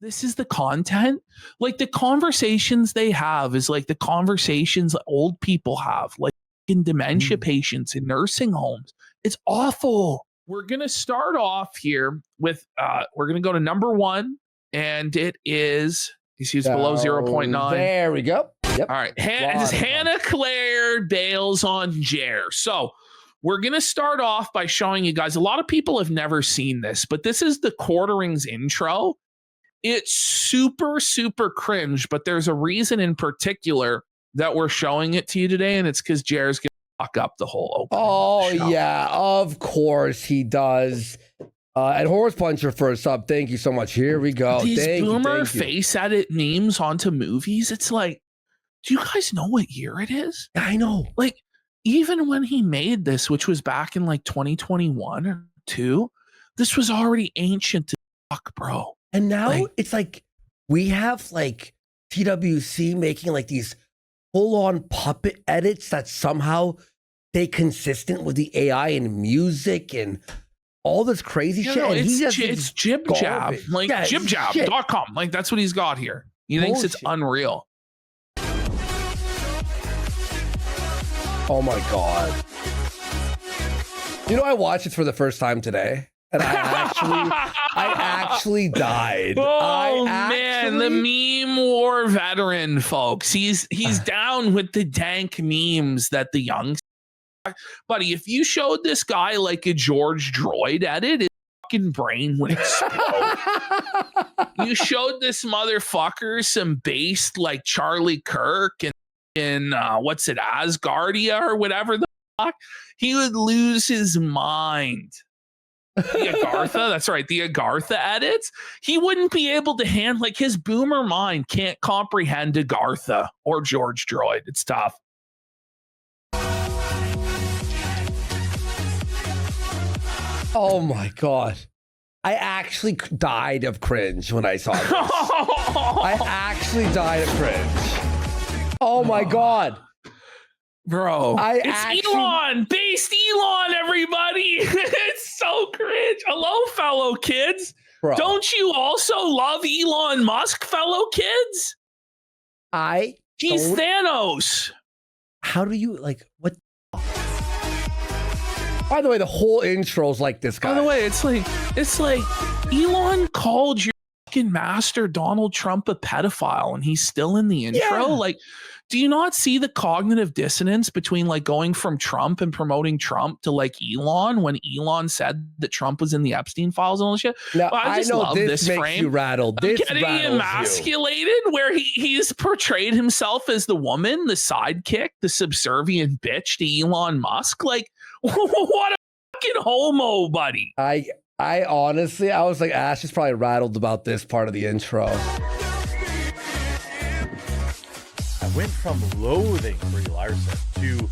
this is the content. Like the conversations they have is like the conversations that old people have, like in dementia patients in nursing homes. It's awful. We're going to start off here with, we're going to go to number one, and it is, he's below 0.9. There we go. Yep. All right. Hannah Claire bails on Jer. So we're going to start off by showing you guys, a lot of people have never seen this, but this is the Quarterings intro. It's super, super cringe, but there's a reason in particular that we're showing it to you today, and it's because Jer's going to fuck up the whole opening. Oh, yeah, of course he does. And Horse Puncher first up. Thank you so much. Here we go. These boomer face edit memes onto movies. It's like, do you guys know what year it is? I know. Like, even when he made this, which was back in like 2021 or 2, this was already ancient as fuck, bro. And now it's like we have like TWC making like these full-on puppet edits that somehow stay consistent with the AI and music and all this crazy shit. No, and it's Jib Jab, like jibjab.com. Like that's what he's got here. He thinks it's unreal. Oh my God. You know, I watched it for the first time today. And I actually died. Oh man, the meme war veteran, folks. He's down with the dank memes that the young buddy. If you showed this guy like a George Droid edit, his fucking brain would explode. You showed this motherfucker some based like Charlie Kirk and in what's it, Asgardia or whatever the fuck, he would lose his mind. The Agartha, that's right, the Agartha edits, he wouldn't be able to handle, like his boomer mind can't comprehend Agartha or George Droid. It's tough. Oh my God. I actually died of cringe when I saw this. I actually died of cringe. Oh my God. Bro, it's Elon, based Elon, everybody. It's so cringe. Hello, fellow kids. Bro. Don't you also love Elon Musk, fellow kids? He's Thanos. How do you, like, what? By the way, the whole intro's like this guy. By the way, it's like Elon called your fucking master Donald Trump a pedophile, and he's still in the intro. Yeah. Like, do you not see the cognitive dissonance between like going from Trump and promoting Trump to like Elon when Elon said that Trump was in the Epstein files and all this shit? Now, I just love this makes frame. You rattled. This getting emasculated where he's portrayed himself as the woman, the sidekick, the subservient bitch to Elon Musk. Like, what a fucking homo, buddy. I honestly, I was like, Ash is probably rattled about this part of the intro. I went from loathing Brie Larson to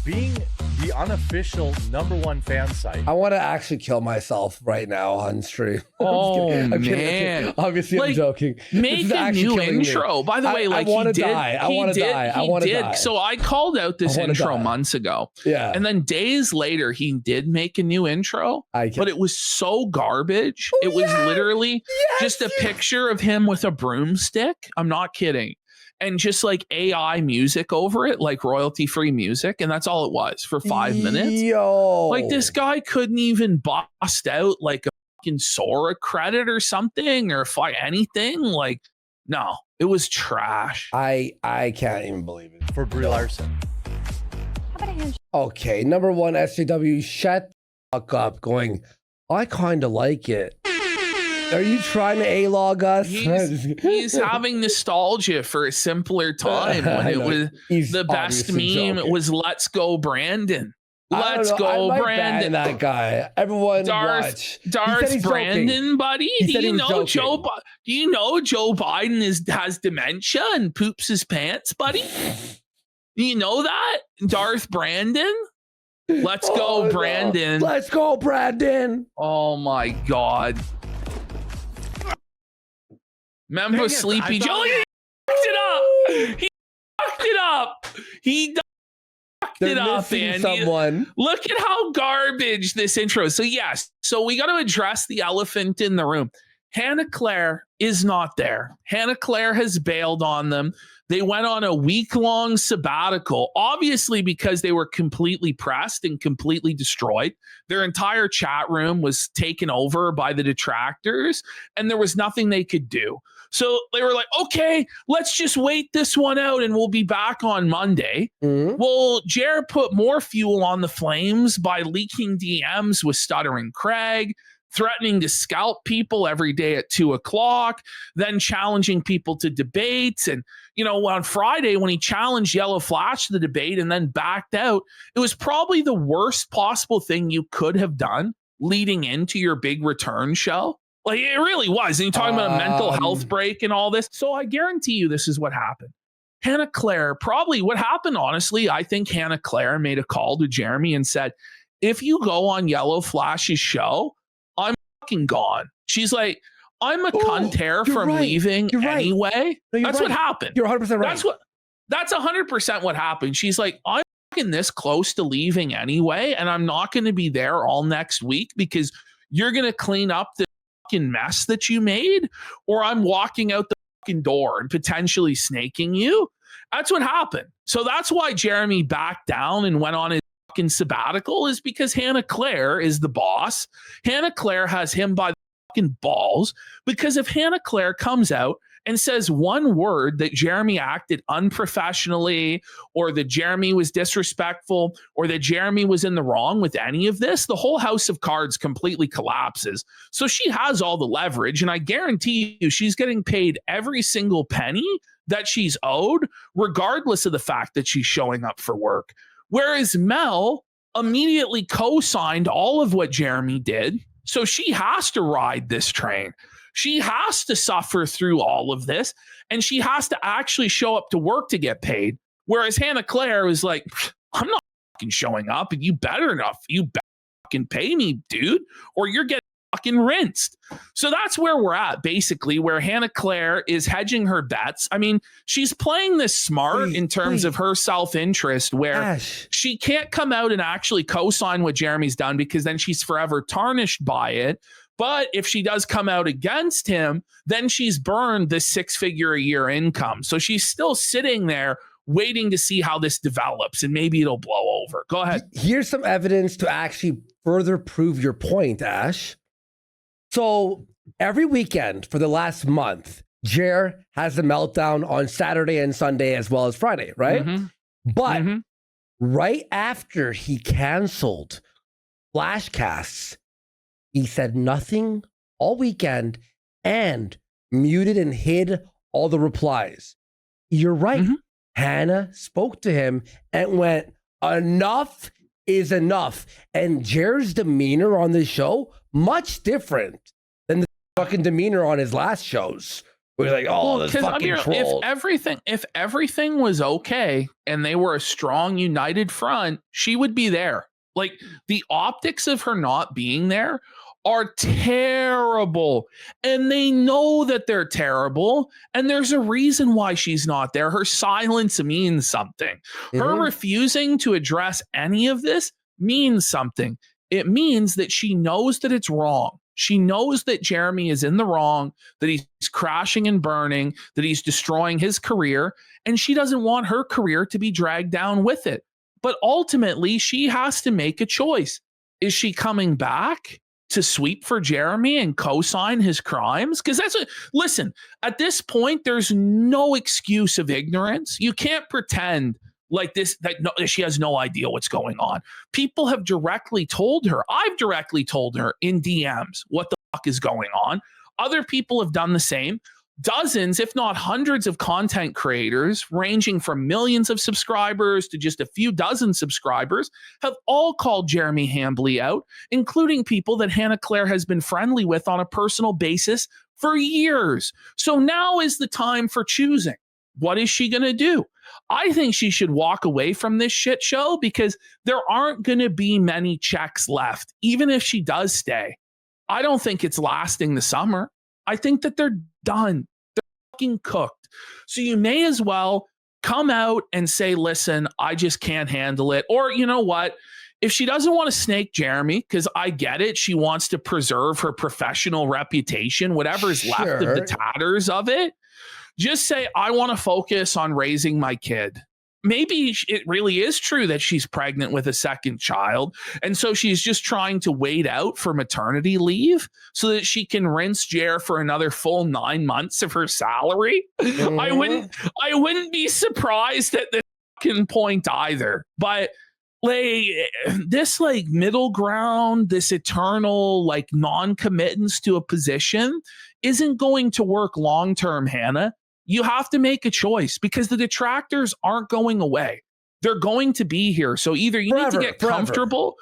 being the unofficial #1 fan site. I want to actually kill myself right now on stream. Oh, I'm man. kidding. Obviously, like, I'm joking. Make a new intro. By the way, like, I want to die. I want to die. I want to die. So I called out this intro months ago. Yeah. And then days later, he did make a new intro, but it was so garbage. It was literally just a picture of him with a broomstick. I'm not kidding. And just like AI music over it, like royalty-free music. And that's all it was for 5 minutes. Yo. Like this guy couldn't even bust out like a fucking Sora credit or something or anything. Like, no, it was trash. I can't even believe it. For Brie Larson. Okay, #1 SJW, shut the fuck up, going, I kind of like it. Are you trying to A-log us? He's having nostalgia for a simpler time when it was the best meme. It was "Let's Go Brandon." Let's go, Brandon. That guy. Everyone Darth Brandon, joking. Buddy. Do you know Joe Biden has dementia and poops his pants, buddy? Do you know that? Darth Brandon? Let's go, Brandon. No. Let's go, Brandon. Oh my God. Remember Sleepy Joe? He fucked it up. He fucked it up, man. Someone. Look at how garbage this intro is. So yes, so we got to address the elephant in the room. Hannah Claire is not there. Hannah Claire has bailed on them. They went on a week-long sabbatical, obviously because they were completely pressed and completely destroyed. Their entire chat room was taken over by the detractors, and there was nothing they could do. So they were like, okay, let's just wait this one out and we'll be back on Monday. Mhm. Well, Jared put more fuel on the flames by leaking DMs with Stuttering Craig, threatening to scalp people every day at 2:00, then challenging people to debates. And, on Friday, when he challenged Yellow Flash to the debate and then backed out, it was probably the worst possible thing you could have done leading into your big return show. Like, it really was. And you're talking about a mental health break and all this. So I guarantee you this is what happened. Hannah Claire, probably what happened, honestly, I think Hannah Claire made a call to Jeremy and said, if you go on Yellow Flash's show, I'm fucking gone. She's like, I'm a cunt from leaving anyway. No, that's what happened. You're 100% right. That's 100% what happened. She's like, I'm fucking this close to leaving anyway, and I'm not going to be there all next week because you're going to clean up the fucking mess that you made, or I'm walking out the fucking door and potentially snaking you. That's what happened. So that's why Jeremy backed down and went on his fucking sabbatical, is because Hannah Claire is the boss. Hannah Claire has him by the fucking balls, because if Hannah Claire comes out and says one word that Jeremy acted unprofessionally, or that Jeremy was disrespectful, or that Jeremy was in the wrong with any of this, the whole house of cards completely collapses. So she has all the leverage, and I guarantee you she's getting paid every single penny that she's owed, regardless of the fact that she's showing up for work. Whereas Mel immediately co-signed all of what Jeremy did. So she has to ride this train. She has to suffer through all of this, and she has to actually show up to work to get paid. Whereas Hannah Claire was like, I'm not fucking showing up, and you better fucking pay me, dude, or you're getting fucking rinsed. So that's where we're at, basically, where Hannah Claire is hedging her bets. I mean, she's playing this smart in terms of her self-interest, where she can't come out and actually co-sign what Jeremy's done, because then she's forever tarnished by it. But if she does come out against him, then she's burned this 6-figure-a-year income. So she's still sitting there waiting to see how this develops, and maybe it'll blow over. Go ahead. Here's some evidence to actually further prove your point, Ash. So every weekend for the last month, Jer has a meltdown on Saturday and Sunday as well as Friday, right? Mm-hmm. But right after he canceled Flashcasts, he said nothing all weekend and muted and hid all the replies. You're right. Hannah spoke to him and went, enough is enough. And Jer's demeanor on this show, much different than the fucking demeanor on his last shows. We're like, oh, this fucking troll. If everything was okay and they were a strong, united front, she would be there. Like, the optics of her not being there are terrible, and they know that they're terrible, and there's a reason why she's not there. Her silence means something. Her refusing to address any of this means something. It means that she knows that it's wrong. She knows that Jeremy is in the wrong, that he's crashing and burning, that he's destroying his career, and she doesn't want her career to be dragged down with it. But ultimately, she has to make a choice. Is she coming back to sweep for Jeremy and co-sign his crimes? Because listen, at this point, there's no excuse of ignorance. You can't pretend like this, that she has no idea what's going on. People have directly told her. I've directly told her in DMs what the fuck is going on. Other people have done the same. Dozens, if not hundreds of content creators, ranging from millions of subscribers to just a few dozen subscribers, have all called Jeremy Hambley out, including people that Hannah Claire has been friendly with on a personal basis for years. So now is the time for choosing. What is she going to do? I think she should walk away from this shit show, because there aren't going to be many checks left, even if she does stay. I don't think it's lasting the summer. I think that they're done. They're fucking cooked. So you may as well come out and say, listen, I just can't handle it. Or you know what? if she doesn't want to snake Jeremy, because I get it, she wants to preserve her professional reputation, whatever's left of the tatters of it, just say, I want to focus on raising my kid. Maybe it really is true that she's pregnant with a second child. And so she's just trying to wait out for maternity leave so that she can rinse Jer for another full 9 months of her salary. I wouldn't be surprised at this fucking point either. But like this like middle ground, this eternal like non-committance to a position isn't going to work long term, Hannah. You have to make a choice because the detractors aren't going away. They're going to be here. So either you need to get comfortable.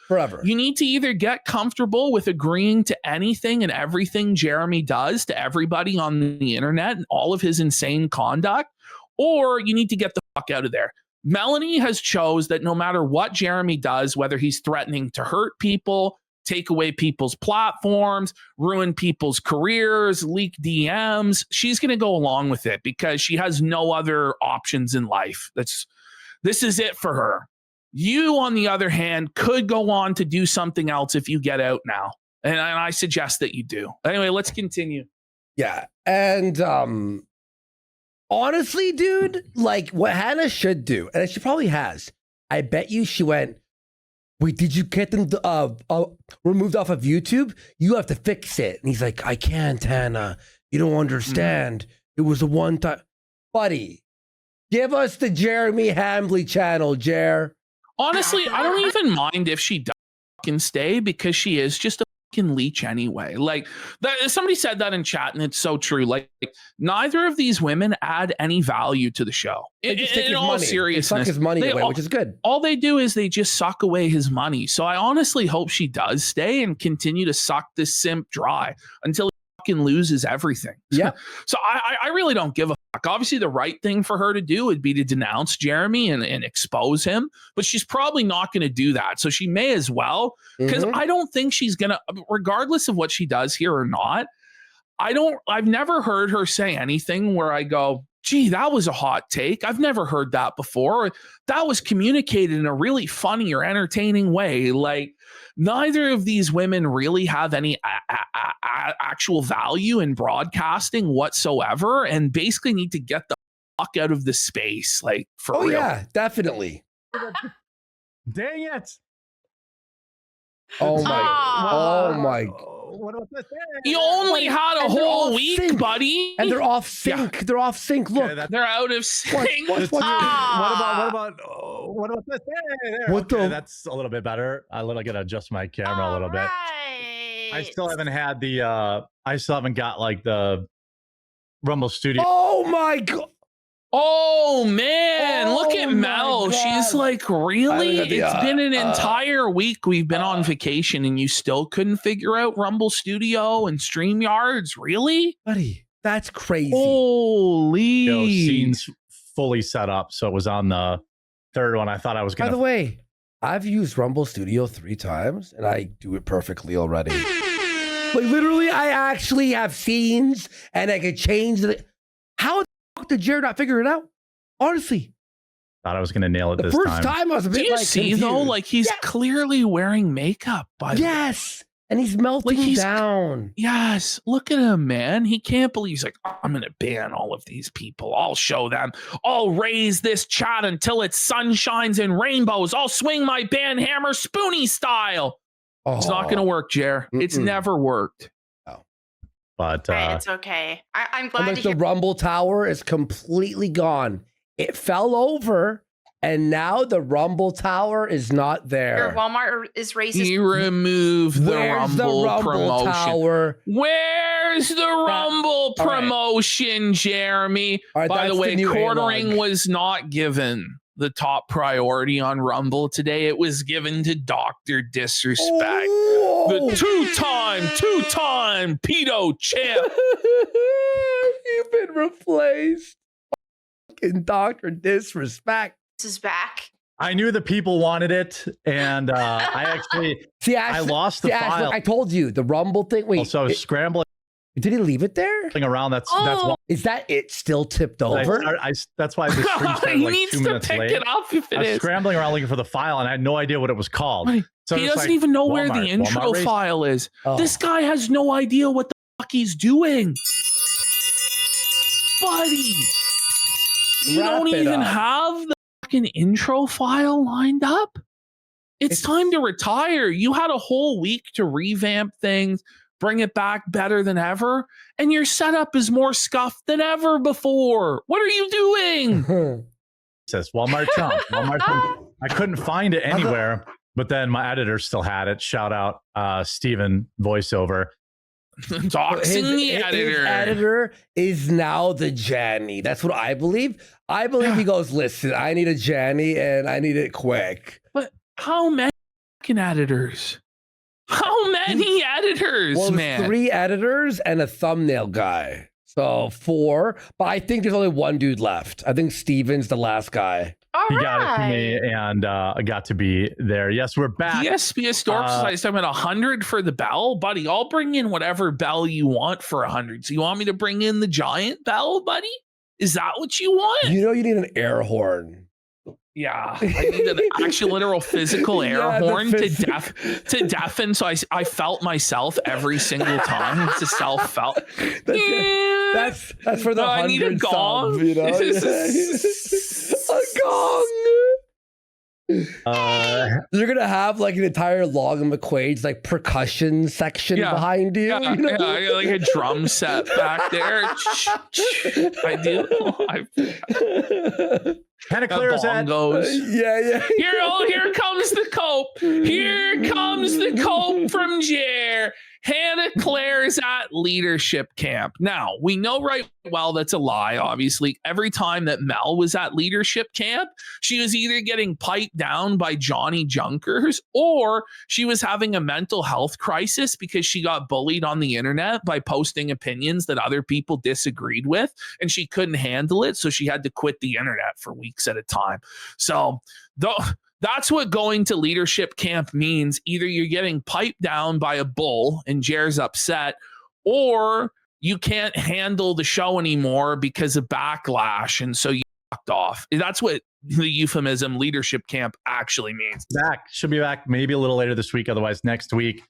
You need to either get comfortable with agreeing to anything and everything Jeremy does to everybody on the internet and all of his insane conduct, or you need to get the fuck out of there. Melanie has chose that no matter what Jeremy does, whether he's threatening to hurt people, take away people's platforms, ruin people's careers, leak DMs, she's going to go along with it because she has no other options in life. This is it for her. You, on the other hand, could go on to do something else if you get out now. And I suggest that you do. Anyway, let's continue. Yeah. And honestly, dude, like what Hannah should do, and she probably has, I bet you she went, wait, did you get them removed off of YouTube? You have to fix it. And he's like, I can't, Hannah. You don't understand. It was a one time. Buddy, give us the Jeremy Hambly channel, Jer. Honestly, I don't even mind if she can stay because she is just a fucking leech anyway. Like that, somebody said that in chat, and it's so true. Like neither of these women add any value to the show. In all seriousness, they suck his money away, which is good. All they do is they just suck away his money. So I honestly hope she does stay and continue to suck this simp dry until he fucking loses everything. Yeah. So I really don't give a fuck. Obviously, the right thing for her to do would be to denounce Jeremy and expose him, but she's probably not going to do that. So she may as well, because I don't think she's going to, regardless of what she does here or not, I've never heard her say anything where I go, gee, that was a hot take. I've never heard that before. That was communicated in a really funny or entertaining way. Like neither of these women really have any actual value in broadcasting whatsoever, and basically need to get the fuck out of the space. Like for real. Yeah, definitely. Dang it. Oh my. What about this? You only had a whole week, sync. buddy. And they're off sync. Yeah. They're off sync. Look, they're out of sync. What about this? Okay, that's a little bit better. I gotta adjust my camera a little bit. I still haven't had I still haven't got like the Rumble Studio. Oh my god. Oh man, look at Mel. God. She's like, really? It's been an entire week we've been on vacation and you still couldn't figure out Rumble Studio and StreamYards? Really? Buddy, that's crazy. Holy. Scenes fully set up. So it was on the third one. I thought I was going to. By the way, I've used Rumble Studio 3 times and I do it perfectly already. Like literally, I actually have scenes and I could change the. How the fuck did Jared not figure it out? Honestly. Thought I was going to nail it this time. The first time I was a bit like see confused. though, like he's clearly wearing makeup. By the way. And he's melting down. Yes. Look at him, man. He can't believe he's like, I'm going to ban all of these people. I'll show them. I'll raise this chat until it's sunshines and rainbows. I'll swing my ban hammer Spoonie style. Oh. It's not going to work, Jer. It's never worked. But it's okay. I'm glad to hear. The Rumble Tower is completely gone. It fell over, and now the Rumble Tower is not there. Your Walmart is racist. He removed the Rumble promotion. Tower? Where's the Rumble promotion, Jeremy? By the way, quartering was not given the top priority on Rumble today. It was given to Dr. Disrespect. The two-time pedo champ. You've been replaced. Fucking Dr. Disrespect. This is back. I knew the people wanted it, and I actually I lost the file. I told you the Rumble thing. Wait, so I was scrambling Did he leave it there? Around. That's Oh. why. Is that it still tipped over? That's why the stream started he like needs 2 to minutes pick late. it up if I it was is. scrambling around looking for the file, and I had no idea what it was called. So He it's doesn't like, even know where the Walmart intro race- file is. Oh. This guy has no idea what the fuck he's doing. Buddy, you Wrap don't it even up. have the fucking intro file lined up. It's time to retire. You had a whole week to revamp things, bring it back better than ever, and your setup is more scuffed than ever before. What are you doing? It says Walmart Chomp. Walmart Chomp. I couldn't find it anywhere, but then my editor still had it. Shout out Steven voiceover. Doxing the editor. His editor is now the Janny. That's what I believe. I believe he goes, listen, I need a Janny and I need it quick. But how many fucking editors? How many editors, Well, man? there's 3 editors and a thumbnail guy. So 4, but I think there's only 1 dude left. I think Steven's the last guy. All He got it to me, right. and I got to be there. Yes, we're back. PSP Stork Society talking about 100 for the bell, buddy. I'll bring in whatever bell you want for 100. So you want me to bring in the giant bell, buddy? Is that what you want? You know you need an air horn. Yeah, I need an actual literal physical air Yeah, the horn to deafen. So I felt myself every single time. It's a self felt. That's for the No, I need a 100 gong. sub, you know? A gong. You're gonna have like an entire Logan McQuaid's like percussion section Yeah. behind you. Yeah, you know? yeah, I got like a drum set back there. I do. Hannah Claire's at bongos. yeah. Here comes the cope. Here comes the cope from Jer. Hannah Claire's at leadership camp. Now, we know right well that's a lie, obviously. Every time that Mel was at leadership camp, she was either getting piped down by Johnny Junkers or she was having a mental health crisis because she got bullied on the internet by posting opinions that other people disagreed with and she couldn't handle it. So she had to quit the internet for weeks at a time. So, that's what going to leadership camp means. Either you're getting piped down by a bull and Jer's upset, or you can't handle the show anymore because of backlash. And so you fucked off. That's what the euphemism leadership camp actually means. back. Should be back maybe a little later this week. Otherwise, next week.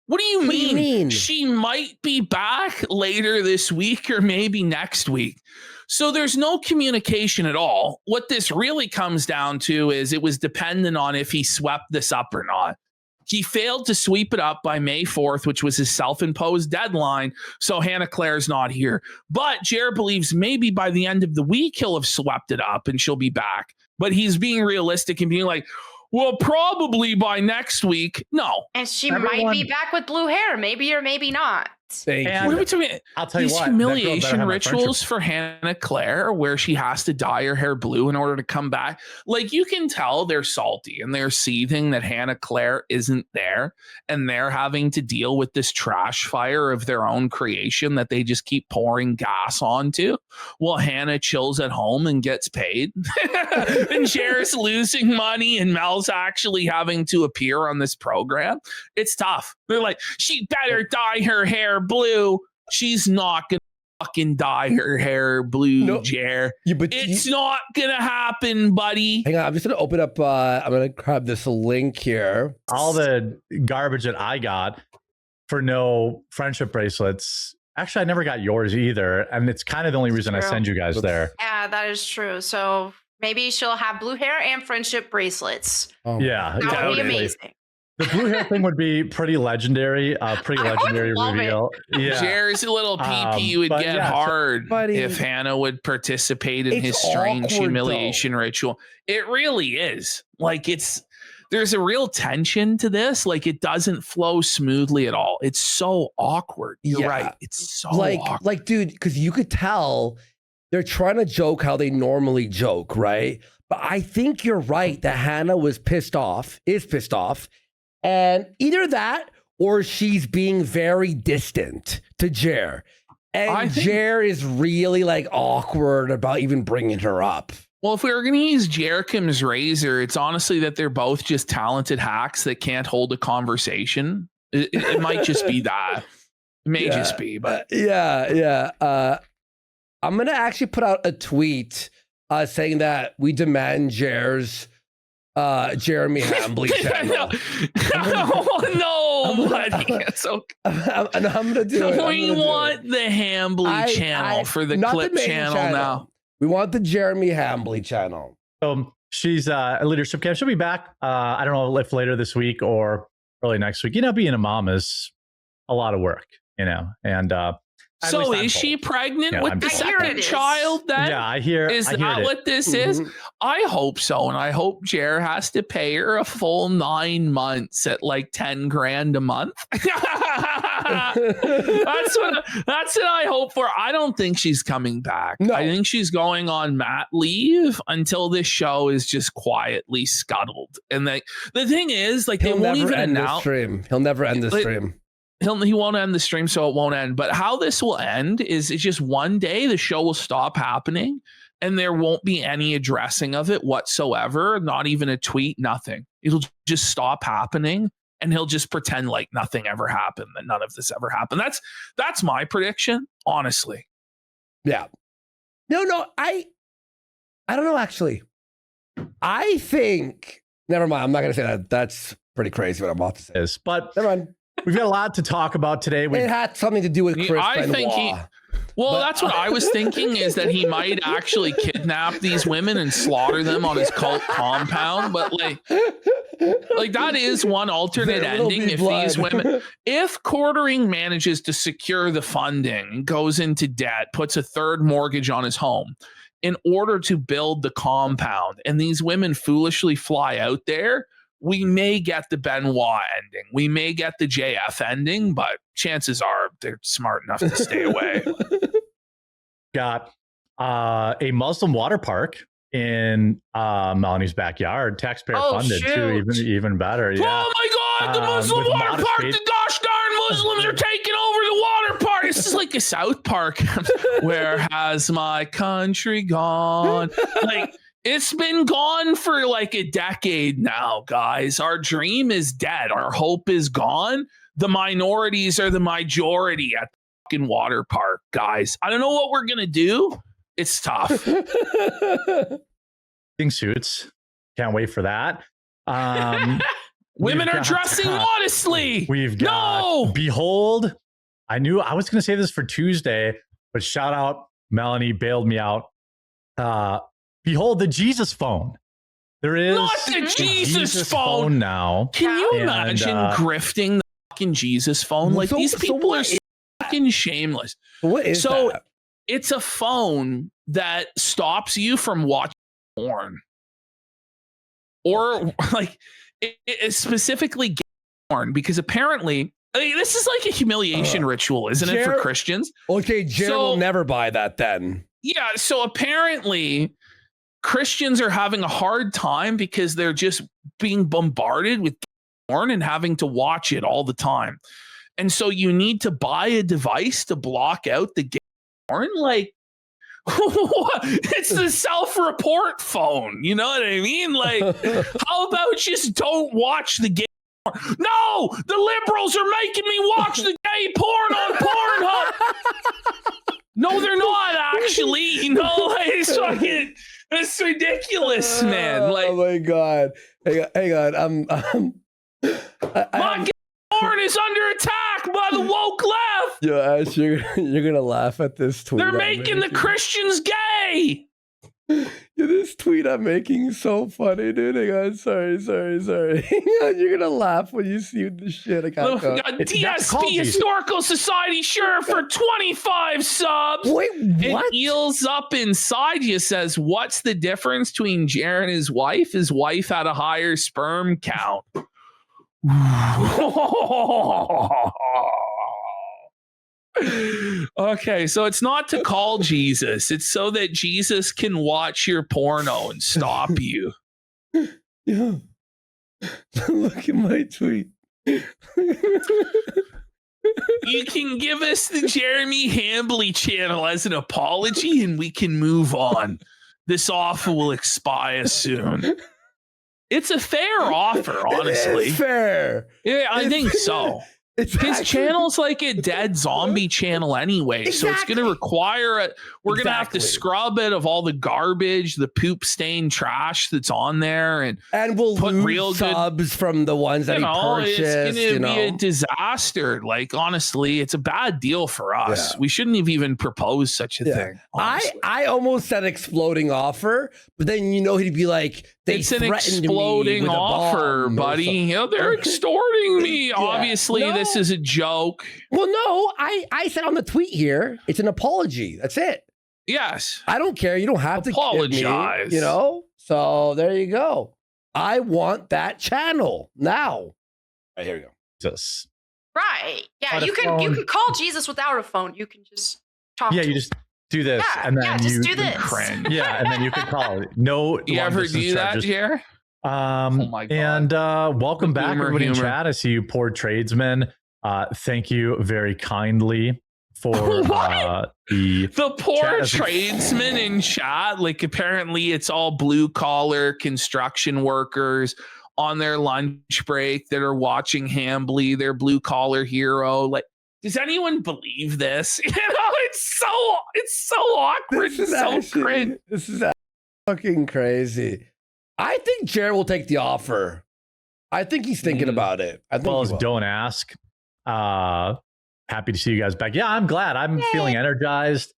What do you What do you mean? She might be back later this week or maybe next week. So there's no communication at all. What this really comes down to is it was dependent on if he swept this up or not. He failed to sweep it up by May 4th, which was his self-imposed deadline. So Hannah Claire's not here. But Jared believes maybe by the end of the week, he'll have swept it up and she'll be back. But he's being realistic and being like, well, probably by next week. No. And she might be back with blue hair, maybe or maybe not. Thank And- you. What are we talking? I'll tell you These what. that girl better humiliation have my rituals friendship. for Hannah Claire where she has to dye her hair blue in order to come back. Like you can tell they're salty and they're seething that Hannah Claire isn't there and they're having to deal with this trash fire of their own creation that they just keep pouring gas onto. Well, Hannah chills at home and gets paid. And Cher's losing money and Mel's actually having to appear on this program. It's tough. They're like, she better dye her hair blue. She's not gonna fucking dye her hair blue, No. Jer. Yeah, but It's not gonna happen, buddy. hang on, I'm just gonna open up. I'm gonna grab this link here. All the garbage that I got for no friendship bracelets. Actually, I never got yours either, and it's kind of the only reason I True. send you guys there. Yeah, that is true. So maybe she'll have blue hair and friendship bracelets. Oh, Yeah, That would be totally. amazing. The blue hair thing would be pretty legendary. Pretty I would legendary love it. reveal. Yeah. Jer's little PP would but get yeah, so- hard Buddy, if Hannah would participate in it's his strange awkward, humiliation ritual. It really is. Like there's a real tension to this. Like it doesn't flow smoothly at all. It's so awkward. You're Yeah. right. It's so awkward. like, dude, because you could tell they're trying to joke how they normally joke, right? But I think you're right that Hannah is pissed off, and either that or she's being very distant to Jer, I and think- Jer is really like awkward about even bringing her up. Well, if we were going to use Jerikim's razor, it's honestly that they're both just talented hacks that can't hold a conversation. It might just be that. It may just be, but yeah. I'm gonna actually put out a tweet saying that we demand Jeremy Hambly channel. No, buddy. It's okay. I'm gonna do it. We want the Hambly channel for the clip channel now. We want the Jeremy Hambly channel. She's at leadership camp. She'll be back. I don't know if later this week or early next week. Being a mom is a lot of work, and so is she pregnant with the second child then? Yeah, I hear. Is that what this is? I hope so. And I hope Jer has to pay her a full 9 months at like 10 grand a month. That's what I hope for. I don't think she's coming back. No. I think she's going on mat leave until this show is just quietly scuttled. And the thing is, like, they won't even announce. He'll never end the stream. He won't end the stream, so it won't end. But how this will end is it's just one day the show will stop happening and there won't be any addressing of it whatsoever, not even a tweet, nothing. It'll just stop happening and he'll just pretend like nothing ever happened, that none of this ever happened. That's my prediction, honestly. Yeah. No, I don't know, actually. I think, never mind, I'm not going to say that. That's pretty crazy what I'm about to say. But never mind. We've got a lot to talk about today. It had something to do with Chris Benoit. That's what I was thinking, is that he might actually kidnap these women and slaughter them on his cult compound. But like that is one alternate ending. If Quartering manages to secure the funding, goes into debt, puts a third mortgage on his home in order to build the compound, and these women foolishly fly out there, we may get the Benoit ending. We may get the JF ending, but chances are they're smart enough to stay away. Got a Muslim water park in Melanie's backyard, taxpayer funded too, even better. Yeah. Oh my God, the Muslim water park! The gosh darn Muslims are taking over the water park. This is like a South Park. Where has my country gone? Like, it's been gone for like a decade now, guys. Our dream is dead. Our hope is gone. The minorities are the majority at the fucking water park, guys. I don't know what we're going to do. It's tough. Suits. Can't wait for that. Women are dressing modestly. We've got Behold. I was going to say this for Tuesday, but shout out, Melanie bailed me out. Behold, the Jesus phone. There is not the Jesus phone now. Can you imagine grifting the fucking Jesus phone? Like, these people are fucking shameless. What is that? It's a phone that stops you from watching porn, or like it specifically porn, because apparently this is like a humiliation ritual, isn't it, for Christians? Okay, Jared will never buy that then. Yeah, so apparently Christians are having a hard time because they're just being bombarded with porn and having to watch it all the time. And so you need to buy a device to block out the gay porn. Like, it's the self-report phone. You know what I mean? Like, how about just don't watch the gay porn? No, the liberals are making me watch the gay porn on Pornhub. No, they're not actually. It's ridiculous, man. Like, oh my God. Hang on. My porn is under attack by the woke left. Yo, Ash, you're gonna laugh at this tweet. They're making the Christians gay. This tweet I'm making is so funny, dude. Hang on, sorry. You're gonna laugh when you see the shit. I got DSP Historical Society shirt for 25 subs. Wait, what? It heals up inside you. Says, what's the difference between Jared and his wife? His wife had a higher sperm count. Okay, so it's not to call Jesus. It's so that Jesus can watch your porno and stop you. Yeah. Look at my tweet. You can give us the Jeremy Hambly channel as an apology and we can move on. This offer will expire soon. It's a fair offer, honestly. It's fair. Yeah, I think so. His channel's like a dead zombie channel anyway, so it's going to require we're going to have to scrub it of all the garbage, the poop stained trash that's on there, and we'll put lose real subs from the ones that he purchased. It's going to be a disaster. Like, honestly, it's a bad deal for us. Yeah. We shouldn't have even proposed such a thing. I almost said exploding offer, but then he'd be like, it's an exploding offer, buddy. They're extorting me. Yeah. Obviously, this is a joke. Well, no, I said on the tweet here, it's an apology. That's it. Yes. I don't care. You don't have to apologize. Me, So there you go. I want that channel now. All right, here we go. Jesus. Right. Yeah, you can call Jesus without a phone. You can just talk to him. You just do this, and then just do this. Yeah, and then you can call. No, you ever do that, Jer? Oh my God. And welcome back, everybody in chat. I see you, poor tradesman. Thank you very kindly for the poor tradesman in chat. Like, apparently it's all blue collar construction workers on their lunch break that are watching Hambly, their blue collar hero. Like, does anyone believe this? It's so awkward. This is so cringe. This is fucking crazy. I think Jared will take the offer. I think he's thinking about it. Don't ask. Happy to see you guys back. Yeah, I'm glad. I'm feeling energized.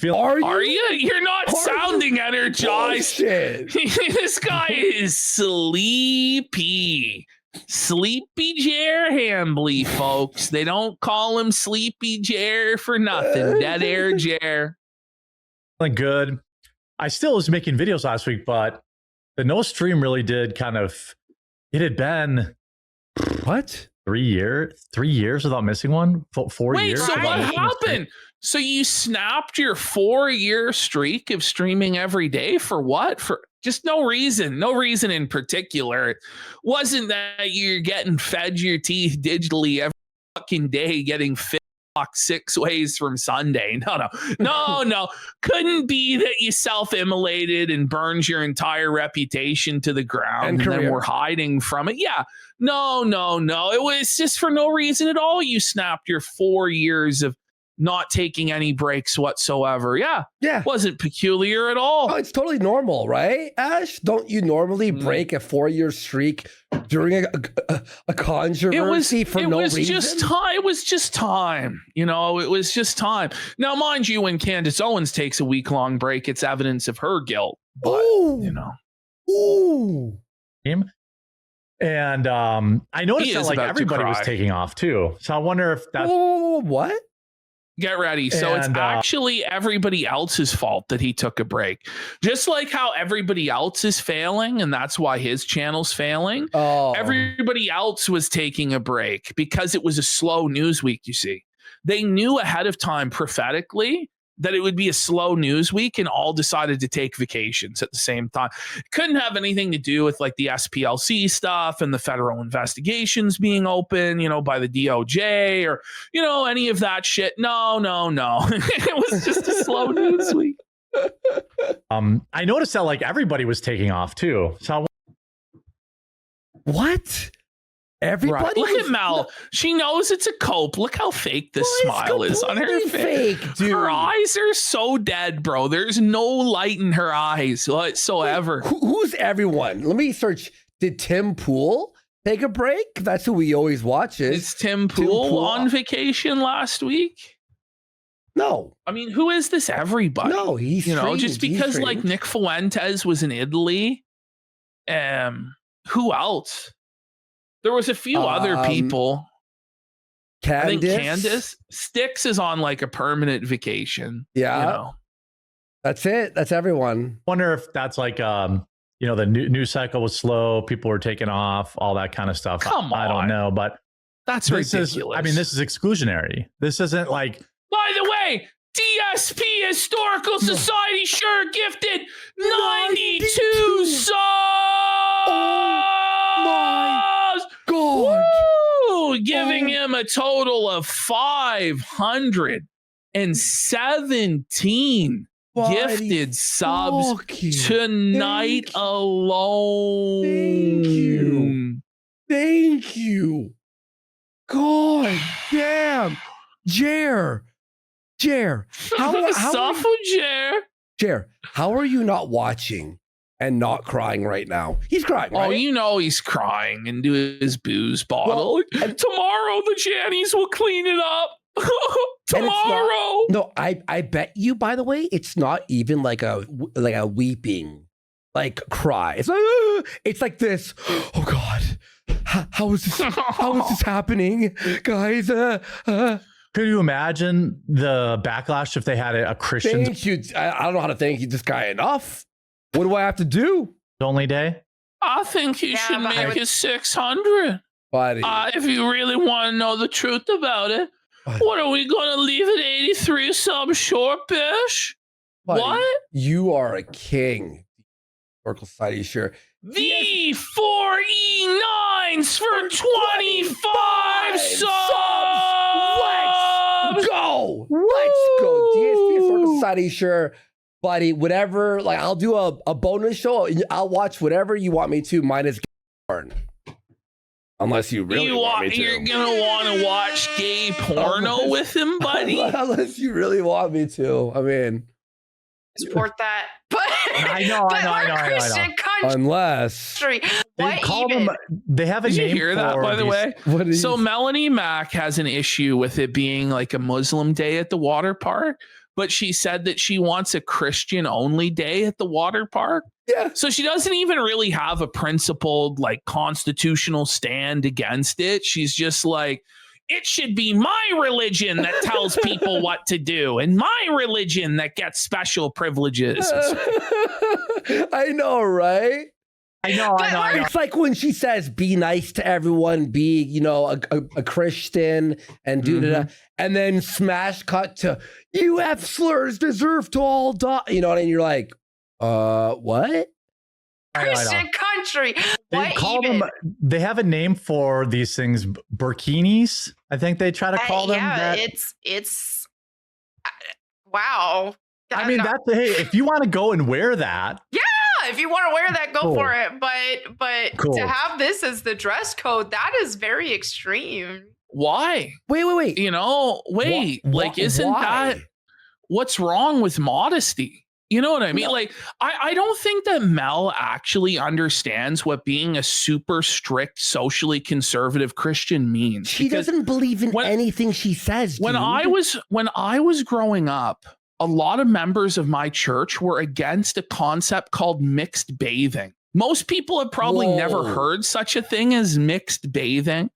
Are you? You're not sounding energized. This guy is sleepy. Sleepy Jer Hambly, folks. They don't call him Sleepy Jer for nothing. Dead Air Jer. Feeling good. I still was making videos last week, but the no stream really did it had been 3 years without missing one. 4 years. Wait, so what happened? So you snapped your 4-year streak of streaming every day for what? For just no reason in particular. It wasn't that you're getting fed your teeth digitally every fucking day, getting fit 6 ways from Sunday. No. Couldn't be that you self-immolated and burns your entire reputation to the ground and then we're hiding from it. Yeah. No. It was just for no reason at all. You snapped your 4 years of not taking any breaks whatsoever. Yeah. Wasn't peculiar at all. Oh, it's totally normal, right, Ash? Don't you normally break a 4-year streak during a controversy for no reason? It was just time. It was just time. Now, mind you, when Candace Owens takes a week-long break, it's evidence of her guilt. But, Ooh. And I noticed that everybody was taking off too. So I wonder if that's what? Get ready. So it's actually everybody else's fault that he took a break. Just like how everybody else is failing, and that's why his channel's failing. Everybody else was taking a break because it was a slow news week, you see. They knew ahead of time prophetically that it would be a slow news week, and all decided to take vacations at the same time. It couldn't have anything to do with like the SPLC stuff and the federal investigations being open, by the DOJ or, any of that shit. No. It was just a slow news week. I noticed that everybody was taking off too. So what? Everybody. Right. Look at Mel. She knows it's a cope. Look how fake this smile is on her face. Dude. Her eyes are so dead, bro. There's no light in her eyes whatsoever. Who's everyone? Let me search. Did Tim Pool take a break? That's who we always watch. Is Tim Pool on vacation last week? No. I mean, who is this everybody? No, he's just because Nick Fuentes was in Italy. Who else? There was a few other people. Candace? I think Candace. Styx is on a permanent vacation. Yeah. That's it. That's everyone. Wonder if that's the news cycle was slow. People were taking off, all that kind of stuff. Come on. I don't know, but that's ridiculous. This is exclusionary. This isn't By the way, DSP Historical Society sure gifted 92 subs. God. Woo! Giving him a total of 517 gifted subs tonight alone. Thank you. God damn. Jer. Jer, how are you not watching and not crying right now? He's crying, right? Oh, you know he's crying into his booze bottle. Well, Tomorrow the Jannies will clean it up. Tomorrow. No, I bet you, by the way, it's not even like a weeping, like cry. It's like this. Oh God. How is this happening? Guys, could you imagine the backlash if they had a Christian I don't know how to thank you this guy enough. What do I have to do? only day? I think he should make it 600. Buddy. If you really want to know the truth about it. Buddy. What are we going to leave at 83 some short, Bish? Buddy, What? You are a king. Oracle Society, sure. The 4E9s for 25 subs! Let's go! Let's go. DSP Oracle Society, sure. Buddy, whatever. Like, I'll do a bonus show. I'll watch whatever you want me to, minus porn. Unless you really want me to. You're going to want to watch gay porno with him, buddy? Unless you really want me to. I mean... Support that. But I know. Christian country. Unless They call them. They have a Did name. you hear that, by the way? So you... Melanie Mack has an issue with it being like a Muslim day at the water park, but she said that she wants a Christian only day at the water park. Yeah. So she doesn't even really have a principled, like, constitutional stand against it. She's just like, it should be my religion that tells people what to do, and my religion that gets special privileges. I know, right? I know. It's like when she says, be nice to everyone, be, you know, a Christian and do that. And then smash cut to, you have slurs deserve to all die. You know what I mean? You're like, what? Christian country. They call them. They have a name for these things, burkinis. I think they try to call them. Yeah, it's. Wow. I mean, that's hey. If you want to go and wear that, yeah. If you want to wear that, go for it. But to have this as the dress code, that is very extreme. Why? Wait. You know, like, isn't that what's wrong with modesty? You know what I mean? No. Like, I don't think that Mel actually understands what being a super strict, socially conservative Christian means. She doesn't believe in anything she says. When I was growing up, a lot of members of my church were against a concept called mixed bathing. Most people have probably never heard such a thing as mixed bathing.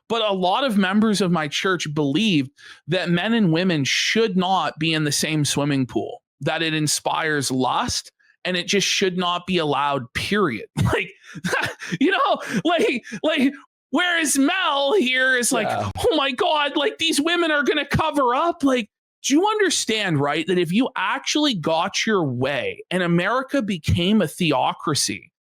But a lot of members of my church believed that men and women should not be in the same swimming pool, that it inspires lust, and it just should not be allowed, period. Like, you know, like, whereas Mel here is like, oh my God, like, these women are going to cover up. Like, do you understand, right, that if you actually got your way and America became a theocracy,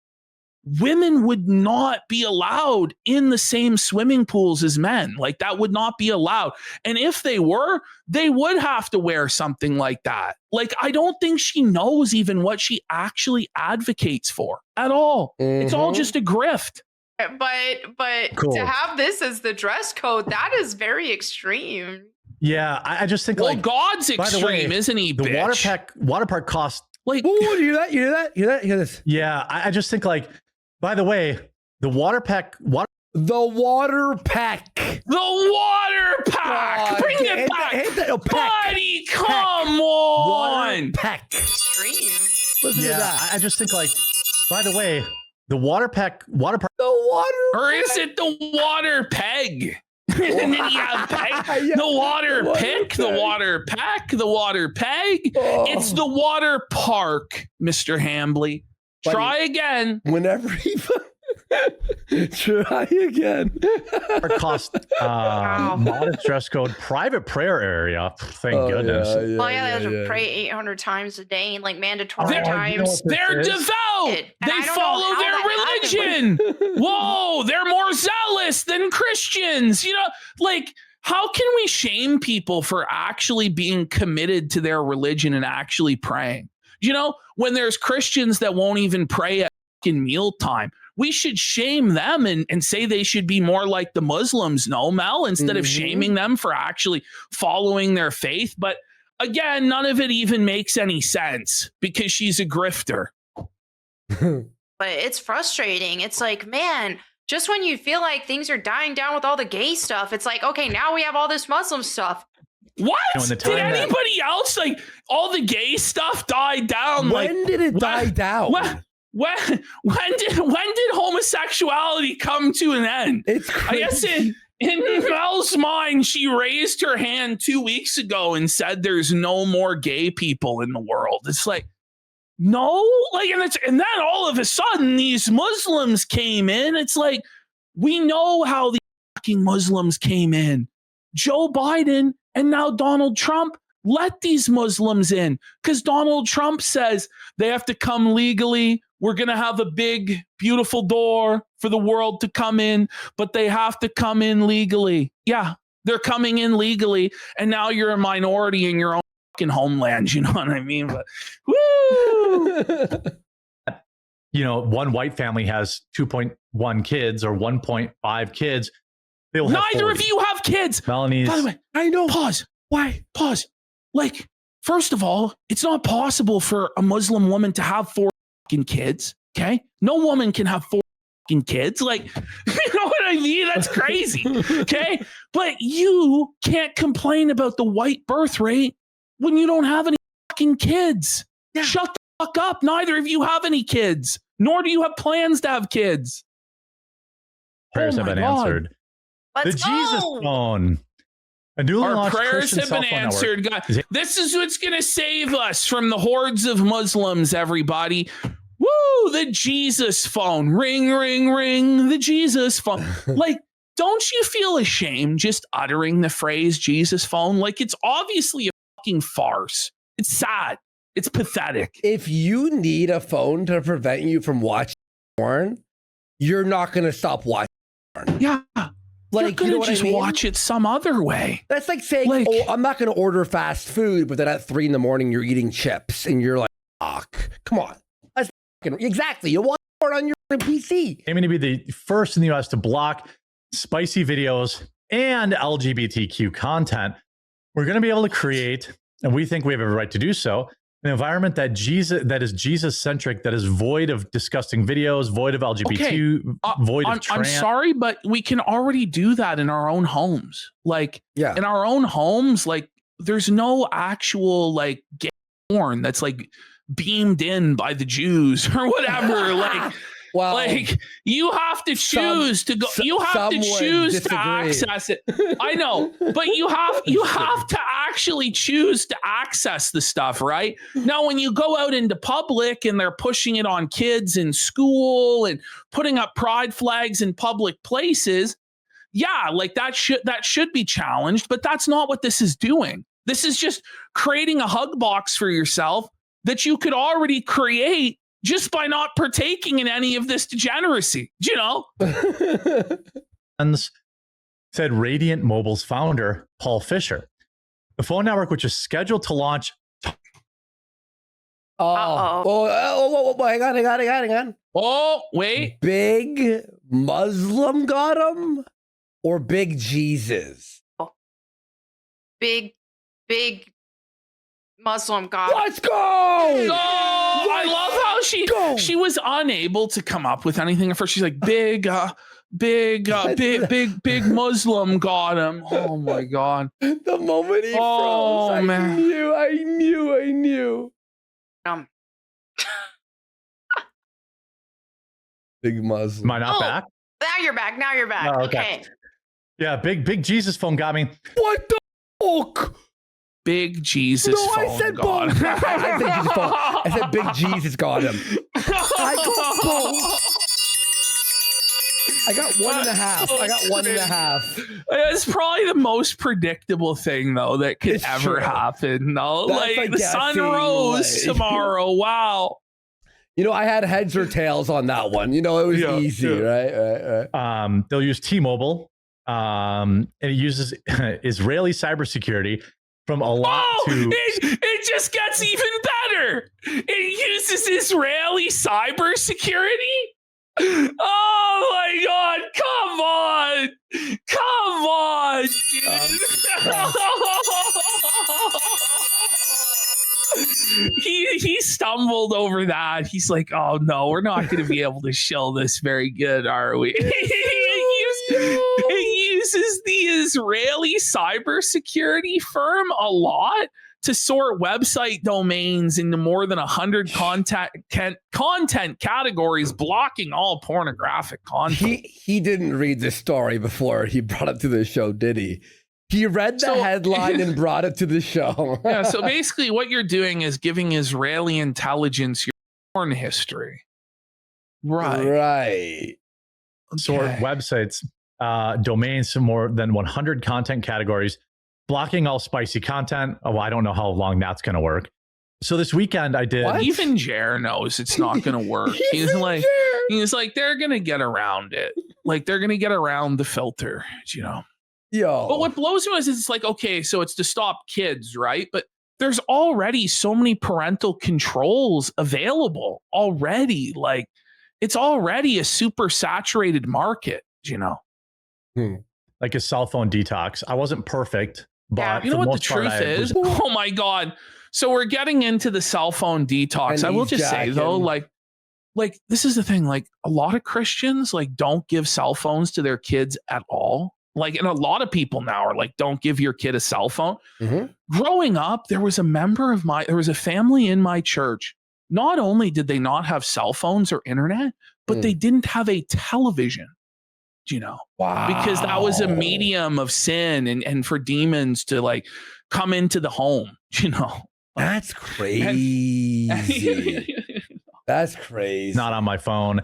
women would not be allowed in the same swimming pools as men? Like, that would not be allowed. And if they were, they would have to wear something like that. Like, I don't think she knows even what she actually advocates for at all. It's all just a grift. But to have this as the dress code, that is very extreme. Yeah, I just think, like, God's extreme, isn't he? The bitch? water park cost. Like, you hear that? You hear that? Hear that? Hear this? Yeah, I just think, like, by the way, the water pack. God, bring it back, buddy. Come on, water pack. Extreme. Listen to that. I just think, like, by the way, the water park, or is it the water peg? And then you have the water pick, the water pack, the water peg. It's the water park, Mr. Hambly. Buddy, try again. Whenever he try again. Cost modest dress code, private prayer area. Thank goodness. They have to pray 800 times a day and, like, mandatory times. They're devout. They follow their religion. Whoa, they're more zealous than Christians. You know, like, how can we shame people for actually being committed to their religion and actually praying? You know, when there's Christians that won't even pray at mealtime, we should shame them and say they should be more like the Muslims, no, Mel, instead of shaming them for actually following their faith. But again, none of it even makes any sense because she's a grifter. But it's frustrating. It's like, man, just when you feel like things are dying down with all the gay stuff, it's like, okay, now we have all this Muslim stuff. What? Did anybody else, like, all the gay stuff died down? When did it die down? When did homosexuality come to an end? It's crazy. I guess in Mel's mind, she raised her hand 2 weeks ago and said there's no more gay people in the world. It's like, no, like, and then all of a sudden these Muslims came in. It's like, we know how the fucking Muslims came in. Joe Biden and now Donald Trump let these Muslims in because Donald Trump says they have to come legally. We're going to have a big, beautiful door for the world to come in, but they have to come in legally. Yeah, they're coming in legally. And now you're a minority in your own fucking homeland. You know what I mean? But woo! You know, one white family has 2.1 kids or 1.5 kids. Neither of you have kids. Melanie's. By the way, I know. Pause. Why? Pause. Like, first of all, it's not possible for a Muslim woman to have 4 fucking kids. Okay, no woman can have 4 fucking kids. Like, you know what I mean? That's crazy. Okay, but you can't complain about the white birth rate when you don't have any fucking kids. Yeah. Shut the fuck up. Neither of you have any kids, nor do you have plans to have kids. Prayers have been answered. Let's go. Jesus phone. Our prayers have been answered. God, this is what's going to save us from the hordes of Muslims, everybody. Woo, the Jesus phone. Ring, ring, ring, the Jesus phone. Like, don't you feel ashamed just uttering the phrase Jesus phone? Like, it's obviously a fucking farce. It's sad. It's pathetic. If you need a phone to prevent you from watching porn, you're not going to stop watching porn. Yeah. Like, you're you know just watch it some other way. That's like saying, like, oh, I'm not going to order fast food, but then at 3 a.m. you're eating chips and you're like, fuck, come on. That's exactly. You watch porn on your PC. Aiming to be the first in the US to block spicy videos and LGBTQ content. We're going to be able to create, and we think we have a right to do so, an environment that is Jesus-centric, that is void of disgusting videos, void of LGBTQ, void of trans. I'm sorry, but we can already do that in our own homes. Like, in our own homes, like, there's no actual, like, gay porn that's, like, beamed in by the Jews or whatever. Like, well, like, you have to choose to go. You have to choose to access it. I know, but you have to actually choose to access the stuff, right? Now, when you go out into public and they're pushing it on kids in school and putting up pride flags in public places, yeah, like that should be challenged. But that's not what this is doing. This is just creating a hug box for yourself that you could already create just by not partaking in any of this degeneracy, you know? Said Radiant Mobile's founder, Paul Fisher. The phone network, which is scheduled to launch. Hang on. Oh, wait. Big Muslim got him or Big Jesus? Big Muslim got him. Let's go! I love how she was unable to come up with anything at first. She's like, big Muslim got him. Oh my God. The moment he froze, man. I knew. Big Muslim. Am I not back? Now you're back. Oh, okay. Yeah, big Jesus phone got me. What the fuck? Big Jesus phone. I said God. I said Big Jesus got him. I got 1.5. It's probably the most predictable thing, though, that could ever happen. No, that's like the sun rose tomorrow. Wow. You know, I had heads or tails on that one. You know, it was easy, right? They'll use T-Mobile, and it uses Israeli cybersecurity. From a lot to it just gets even better. It uses Israeli cybersecurity. Oh my God! Come on, dude. He stumbled over that. He's like, "Oh no, we're not going to be able to show this very good, are we?" He uses the Israeli cybersecurity firm a lot to sort website domains into more than 100 content categories, blocking all pornographic content. He didn't read the story before he brought it to the show, did he? He read the headline and brought it to the show. Yeah, so basically what you're doing is giving Israeli intelligence your porn history. Right. Sort websites, domains to more than 100 content categories, blocking all spicy content. Oh, I don't know how long that's going to work. So this weekend I did. What? Even Jer knows it's not going to work. He's like, they're going to get around it. Like they're going to get around the filter, you know? Yo. But what blows me is it's like, okay, so it's to stop kids, right? But there's already so many parental controls available already. Like it's already a super saturated market, you know? Like a cell phone detox. I wasn't perfect, but you know what the truth is? Oh my God. So we're getting into the cell phone detox. I will just say though, like this is the thing, like a lot of Christians like don't give cell phones to their kids at all. Like, and a lot of people now are like, don't give your kid a cell phone. Growing up, there was a family in my church. Not only did they not have cell phones or internet, but they didn't have a television. You know, because that was a medium of sin and for demons to like come into the home, you know. That's crazy. That's crazy. Not on my phone.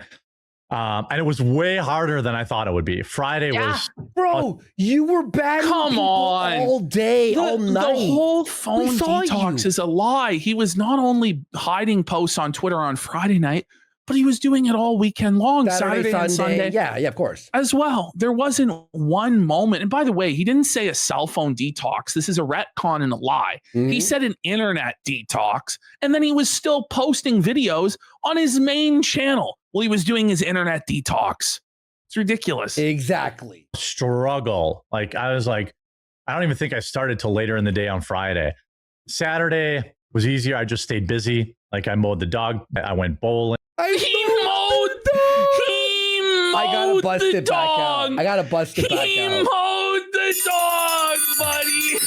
And it was way harder than I thought it would be. Friday was... Bro, you were bad all day, all night. The whole phone detox is a lie. He was not only hiding posts on Twitter on Friday night, but he was doing it all weekend long, Saturday and Sunday. Yeah, of course. As well. There wasn't one moment. And by the way, he didn't say a cell phone detox. This is a retcon and a lie. He said an internet detox. And then he was still posting videos on his main channel while he was doing his internet detox. It's ridiculous. Exactly. Struggle. Like, I was like, I don't even think I started till later in the day on Friday. Saturday was easier. I just stayed busy. Like, I mowed the dog. I went bowling. He mowed I gotta bust it back out. I gotta bust it back out. He mowed the dog, buddy.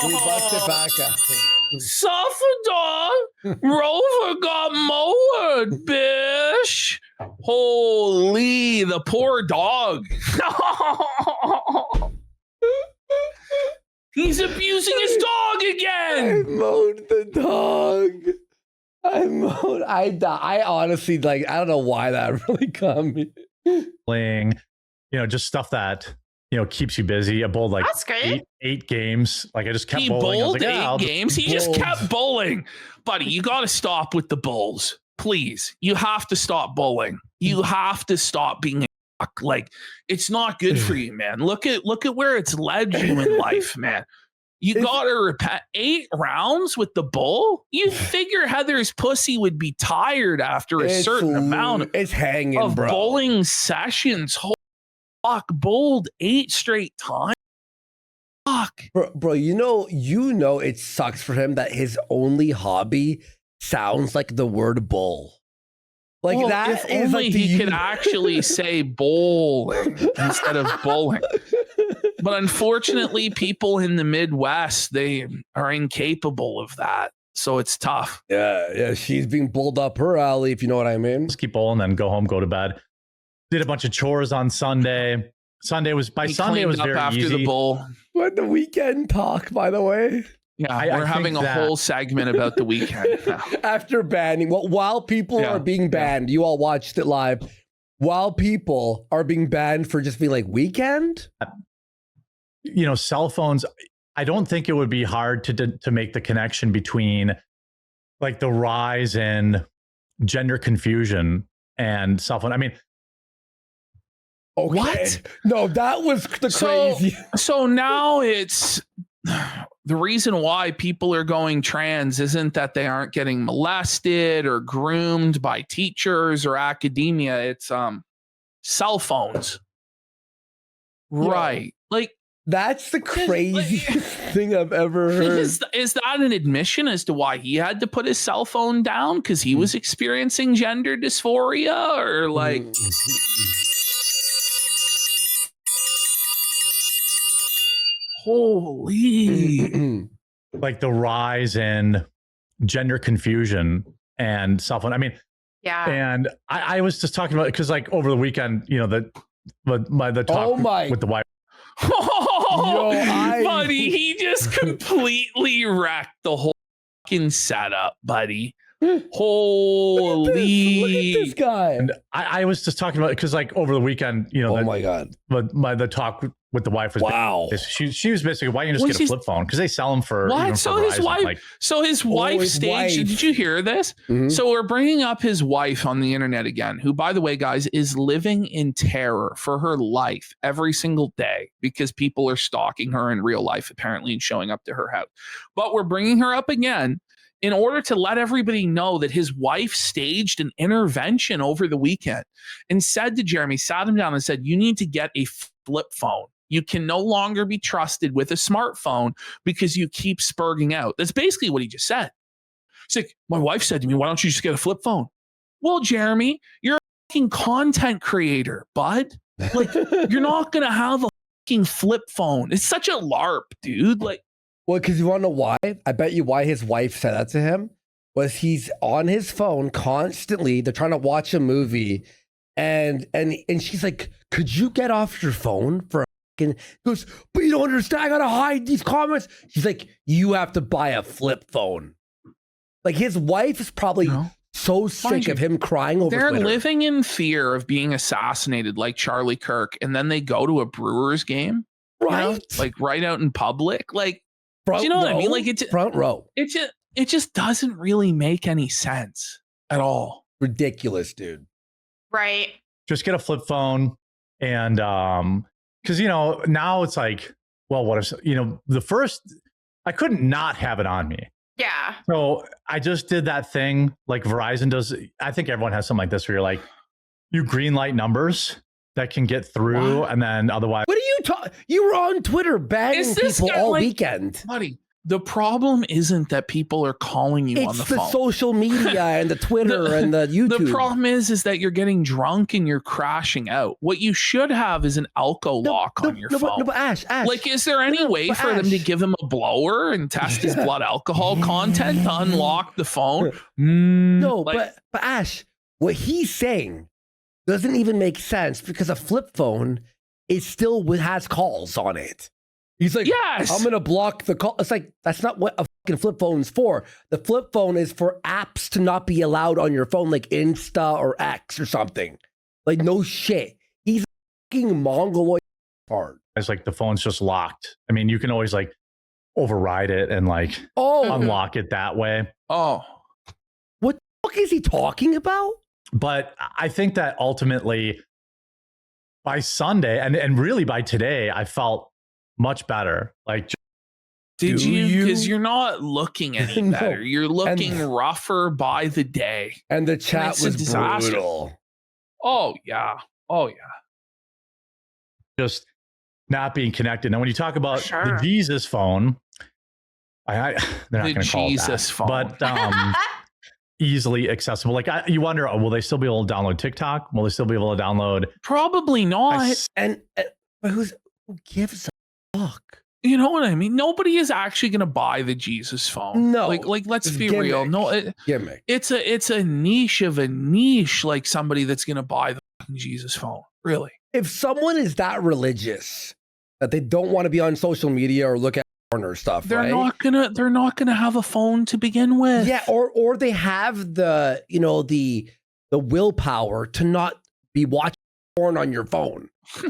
We bust it back out. Suffer dog. Rover got mowed, bish. Holy, the poor dog. He's abusing his dog again. I mowed the dog. I honestly, like, I don't know why that really got me. Playing, just stuff that, keeps you busy. I bowled like eight games. Like, I just kept bowling. He bowled 8 games. He just kept bowling. Buddy, you got to stop with the bowls. Please. You have to stop bowling. You have to stop being a like, it's not good for you, man. Look at where it's led you in life, man. You got to repeat 8 rounds with the bull? You'd figure Heather's pussy would be tired after a certain amount of bowling sessions. Holy fuck, bowled 8 straight times? Fuck. Bro, you know it sucks for him that his only hobby sounds like the word bull. Like, well, that if is only like he could actually say bowling instead of bowling. But unfortunately, people in the Midwest, they are incapable of that. So it's tough. Yeah. She's being bowled up her alley, if you know what I mean. Just keep bowling, then go home, go to bed. Did a bunch of chores on Sunday. Sunday was very after easy. The bowl. What the weekend talk, by the way? Yeah, we're having a whole segment about the weekend now. After banning, while people are being banned, you all watched it live. While people are being banned for just being like, weekend? Cell phones, I don't think it would be hard to make the connection between like the rise in gender confusion and cell phone. I mean, okay. What? No, that was the crazy. So now it's the reason why people are going trans isn't that they aren't getting molested or groomed by teachers or academia. It's cell phones. Right. Like, that's the craziest thing I've ever heard. Is that an admission as to why he had to put his cell phone down? Because he was experiencing gender dysphoria, or like... Holy. Like the rise in gender confusion and cell phone. I mean, yeah. And I was just talking about, because like over the weekend, you know, the talk with the wife. Buddy, he just completely wrecked the whole fucking setup, buddy. Holy. Look at this guy. And I was just talking about, because like over the weekend, you know, my God. The talk with the wife was, wow. She was basically, why don't you just get a flip phone? Because they sell them for, what? So his wife, his wife staged. Did you hear this? Mm-hmm. So we're bringing up his wife on the internet again, who, by the way, guys, is living in terror for her life every single day because people are stalking her in real life, apparently, and showing up to her house. But we're bringing her up again in order to let everybody know that his wife staged an intervention over the weekend and said to Jeremy, sat him down and said, you need to get a flip phone. You can no longer be trusted with a smartphone because you keep spurging out. That's basically what he just said. He's like, my wife said to me, why don't you just get a flip phone? Well, Jeremy, you're a fucking content creator, bud. Like, you're not going to have a fucking flip phone. It's such a LARP, dude. Like, well, because you want to know why? I bet you why his wife said that to him was he's on his phone constantly. They're trying to watch a movie, and she's like, could you get off your phone for a fucking... He goes, but you don't understand. I got to hide these comments. She's like, you have to buy a flip phone. Like, his wife is probably so sick of him crying over They're Twitter. living in fear of being assassinated like Charlie Kirk, and then they go to a Brewers game. Right? You know? Like, right out in public. Like, front do you know row, what I mean? Like, it's front row. It just doesn't really make any sense at all. Ridiculous, dude. Right. Just get a flip phone, and because you know now it's like, well, what if, you know, the first, I couldn't not have it on me. Yeah. So I just did that thing like Verizon does. I think everyone has something like this where you're like, you green light numbers that can get through, and then otherwise. What are you talking? You were on Twitter banning people all weekend. Buddy, the problem isn't that people are calling you on the phone. It's the social media and the Twitter and the YouTube. The problem is that you're getting drunk and you're crashing out. What you should have is an alco lock on your phone. No, but Ash. Like, is there any way for them to give him a blower and test his blood alcohol content to unlock the phone? No, like, but Ash, what he's saying doesn't even make sense because a flip phone is still has calls on it. He's like, yes, I'm going to block the call. It's like, that's not what a fucking flip phone's for. The flip phone is for apps to not be allowed on your phone, like Insta or X or something. Like, no shit. He's a fucking mongoloid part. It's like the phone's just locked. I mean, you can always like override it and like unlock it that way. Oh. What the fuck is he talking about? But I think that ultimately by Sunday and really by today, I felt much better. Like, did you? Because you're not looking any better. You're looking rougher by the day. And the chat was brutal. Oh yeah. Oh yeah. Just not being connected. Now, when you talk about the Jesus phone, they're not going to call it that, phone, but easily accessible. Like, you wonder, will they still be able to download TikTok? Will they still be able to download? Probably not. But who gives a fuck? You know what I mean? Nobody is actually going to buy the Jesus phone. No, like let's be real. No, gimmick. It's a niche of a niche. Like somebody that's going to buy the Jesus phone. Really? If someone is that religious that they don't want to be on social media or look at porn or stuff, they're not gonna have a phone to begin with. Yeah, or they have the the willpower to not be watching porn on your phone,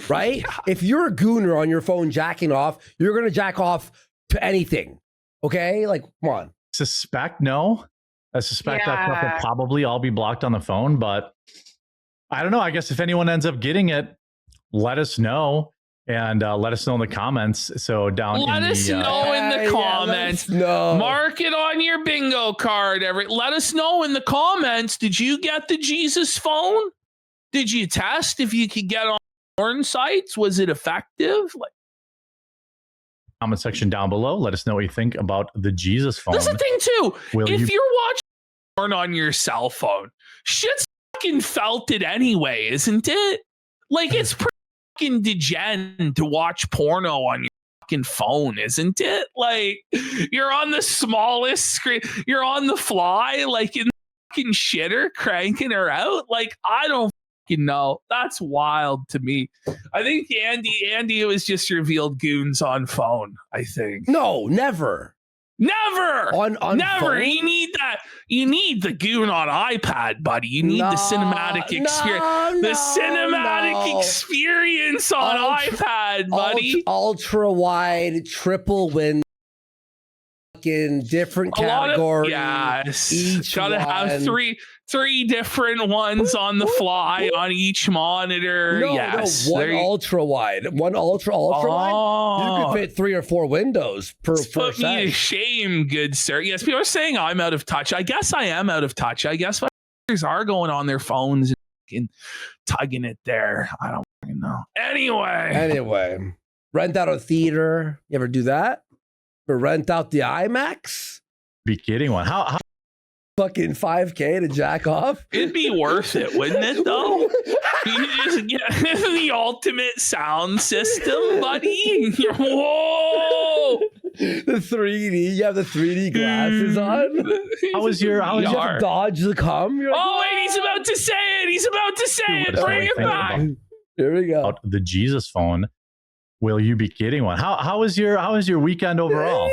right? Yeah. If you're a gooner on your phone jacking off, you're gonna jack off to anything. Okay, like come on. I suspect that stuff will probably all be blocked on the phone, but I don't know. I guess if anyone ends up getting it, let us know. And let us know in the comments. So down Let in us the, know in the comments. No. Mark it on your bingo card. Let us know in the comments. Did you get the Jesus phone? Did you test if you could get on porn sites? Was it effective? comment section down below. Let us know what you think about the Jesus phone. That's the thing too. Will if you- you're watching porn on your cell phone, shit's fucking felt it anyway, isn't it? Like it's pretty fucking degen to watch porno on your fucking phone, isn't it? Like you're on the smallest screen, you're on the fly, like in the fucking shitter, cranking her out. Like I don't fucking know. That's wild to me. I think Andy was just revealed goons on phone. I think No, never. never On never. phone? You need that. You need the goon on iPad, buddy. You need the cinematic experience. The cinematic experience on iPad, buddy. Ultra wide, triple win, fucking different categories. Yes. Each Gotta have one. three different ones on the fly on each monitor. No, yes. one There you- ultra wide, one ultra wide. You could fit 3 or 4 windows per Put me to set. shame, good sir. Yes, people are saying I'm out of touch. I guess I am out of touch. I guess my are going on their phones and tugging it there. I don't fucking know. Anyway, rent out a theater. You ever do that? Or rent out the IMAX? Be kidding one. How Fucking $5K to jack off? It'd be worth it, wouldn't it, though? You just get the ultimate sound system, buddy. Whoa! The 3D. You have the 3D glasses on. how was your You have to dodge the cum. You're like, Oh, wait, he's about to say it. He's about to say it. Dude, what Bring do it you think back. Here we go. about the Jesus phone? Will you be kidding one? How was your weekend overall?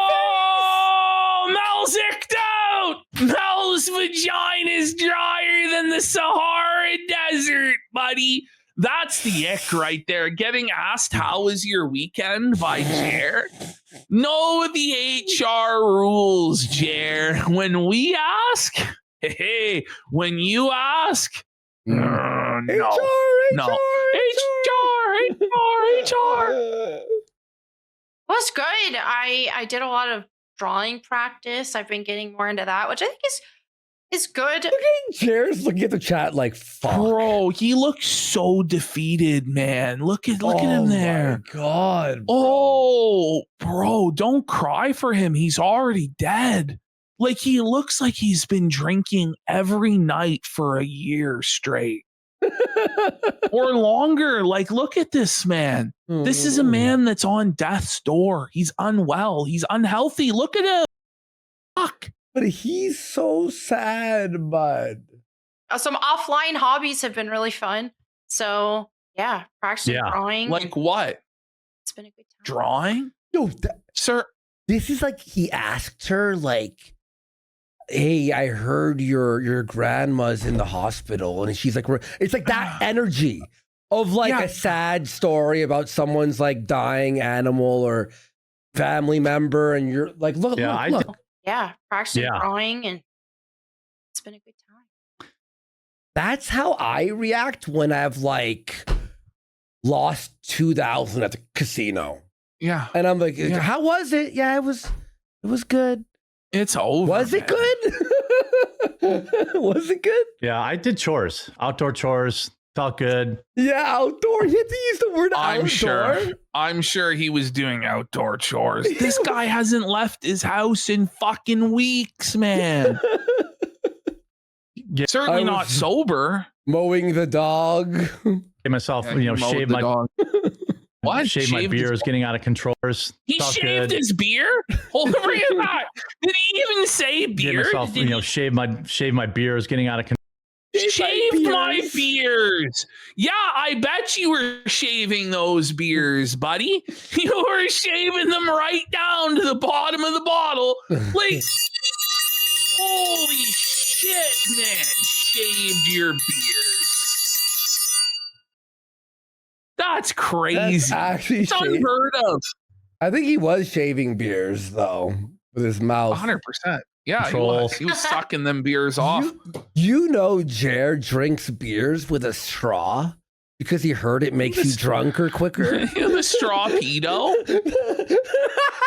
Oh, Mel's icked out. Mel's vagina is drier than the Sahara Desert, buddy. That's the ick right there. Getting asked, how was your weekend by Jer? Know the HR rules, Jer. When we ask, hey, when you ask, no. No. HR. Well, it's good. I did a lot of drawing practice. I've been getting more into that, which I think is good. Cheers. Looking at the chat like, fuck. Bro, he looks so defeated, man. Look at him there. My God. Bro. Oh, bro, don't cry for him. He's already dead. Like he looks like he's been drinking every night for a year straight. Or longer. Like, look at this man. This is a man that's on death's door. He's unwell. He's unhealthy. Look at him. Fuck. But he's so sad, bud. Some offline hobbies have been really fun. So yeah, practicing drawing. Like what? It's been a good time. Drawing? Yo, Sir. this is like he asked her, like, hey, I heard your grandma's in the hospital. And she's like, it's like that energy of like a sad story about someone's like dying animal or family member. And you're like, look. Yeah, practicing drawing, and it's been a good time. That's how I react when I've like lost 2,000 at the casino. Yeah. And I'm like, how was it? Yeah, it was good. It's over. Was it good? Was it good? Yeah, I did chores, outdoor chores. Felt good. Yeah, outdoor. You had to use the word outdoor. I'm sure he was doing outdoor chores. This guy hasn't left his house in fucking weeks, man. Certainly not sober. Mowing the dog. Get myself, shave my dog. What? Shave my beers, getting out of control. He shaved his beard? Hold on, bring it back. Did he even say beard? Get myself, shave my beers, getting out of control. Shaved my beers. Yeah, I bet you were shaving those beers, buddy. You were shaving them right down to the bottom of the bottle. Like, holy shit, man. Shaved your beers. That's crazy. That's it's unheard of. I think he was shaving beers, though, with his mouth. 100%. Yeah, he was sucking them beers off. You know Jer drinks beers with a straw? because he heard it makes you drunker quicker. The straw pedo.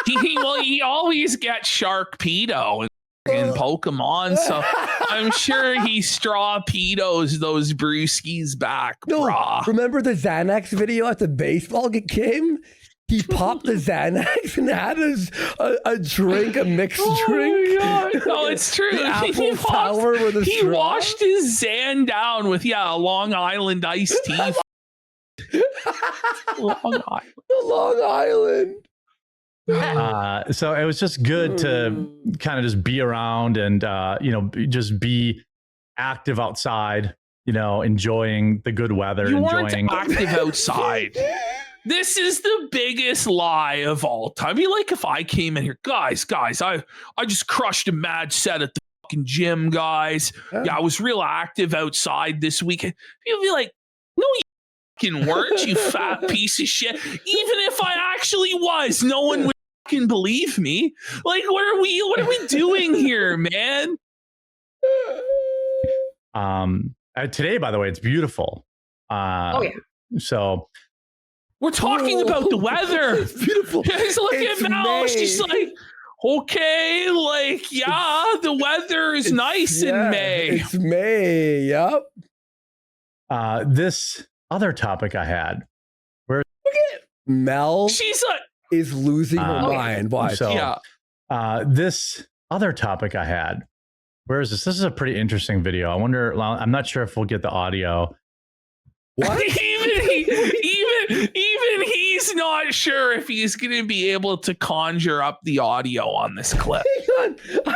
He always gets Shark Pedo in Pokemon, so I'm sure he straw pedos those brewskis back, brah. Remember the Xanax video at the baseball game? He popped the Xanax and had a drink, a mixed drink. No, it's true. The apple sour with a straw. He washed his Xan down with a Long Island iced tea. Long Island. So it was just good to kind of just be around and just be active outside, enjoying the good weather. You weren't active outside. This is the biggest lie of all time. Be like if I came in here, guys, I just crushed a mad set at the fucking gym, guys. Yeah, I was real active outside this weekend. You'll be like, no, you fucking weren't, you fat piece of shit. Even if I actually was, no one would fucking believe me. Like, what are we doing here, man? Today, by the way, it's beautiful. So we're talking about the weather. It's beautiful. Just look at Mel. May. She's like, okay, the weather is nice in May. It's May. Yep. This other topic I had, look at Mel. She's like, is losing her mind. Watch. So, this other topic I had. Where is this? This is a pretty interesting video. I wonder. I'm not sure if we'll get the audio. What? Even he's not sure if he's going to be able to conjure up the audio on this clip. Hang on. I'm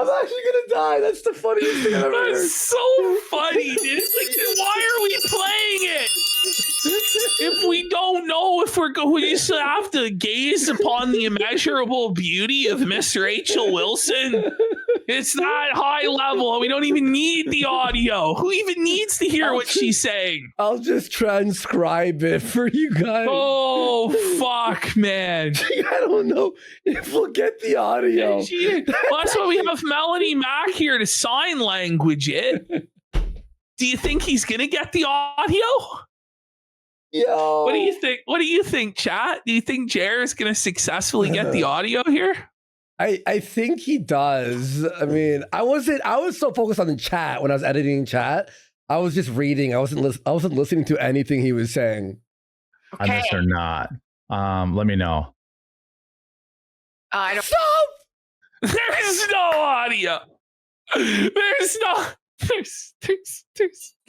actually gonna die. That's the funniest thing I've ever heard. That's so funny, dude. Like, why are we playing it? If we don't know if we just have to gaze upon the immeasurable beauty of Miss Rachel Wilson. It's that high level. We don't even need the audio. Who even needs to hear what she's saying? I'll just transcribe it for you guys. Oh, fuck, man. I don't know if we'll get the audio. Well, that's why we have Melanie Mack here to sign language it. Do you think he's going to get the audio? Yo. What do you think? What do you think, chat? Do you think Jer is going to successfully get the audio here? I think he does. I mean, I was so focused on the chat when I was editing chat. I was just reading. I wasn't listening to anything he was saying. Okay. On this or not. Let me know. I don't. Stop! There's no audio. There's no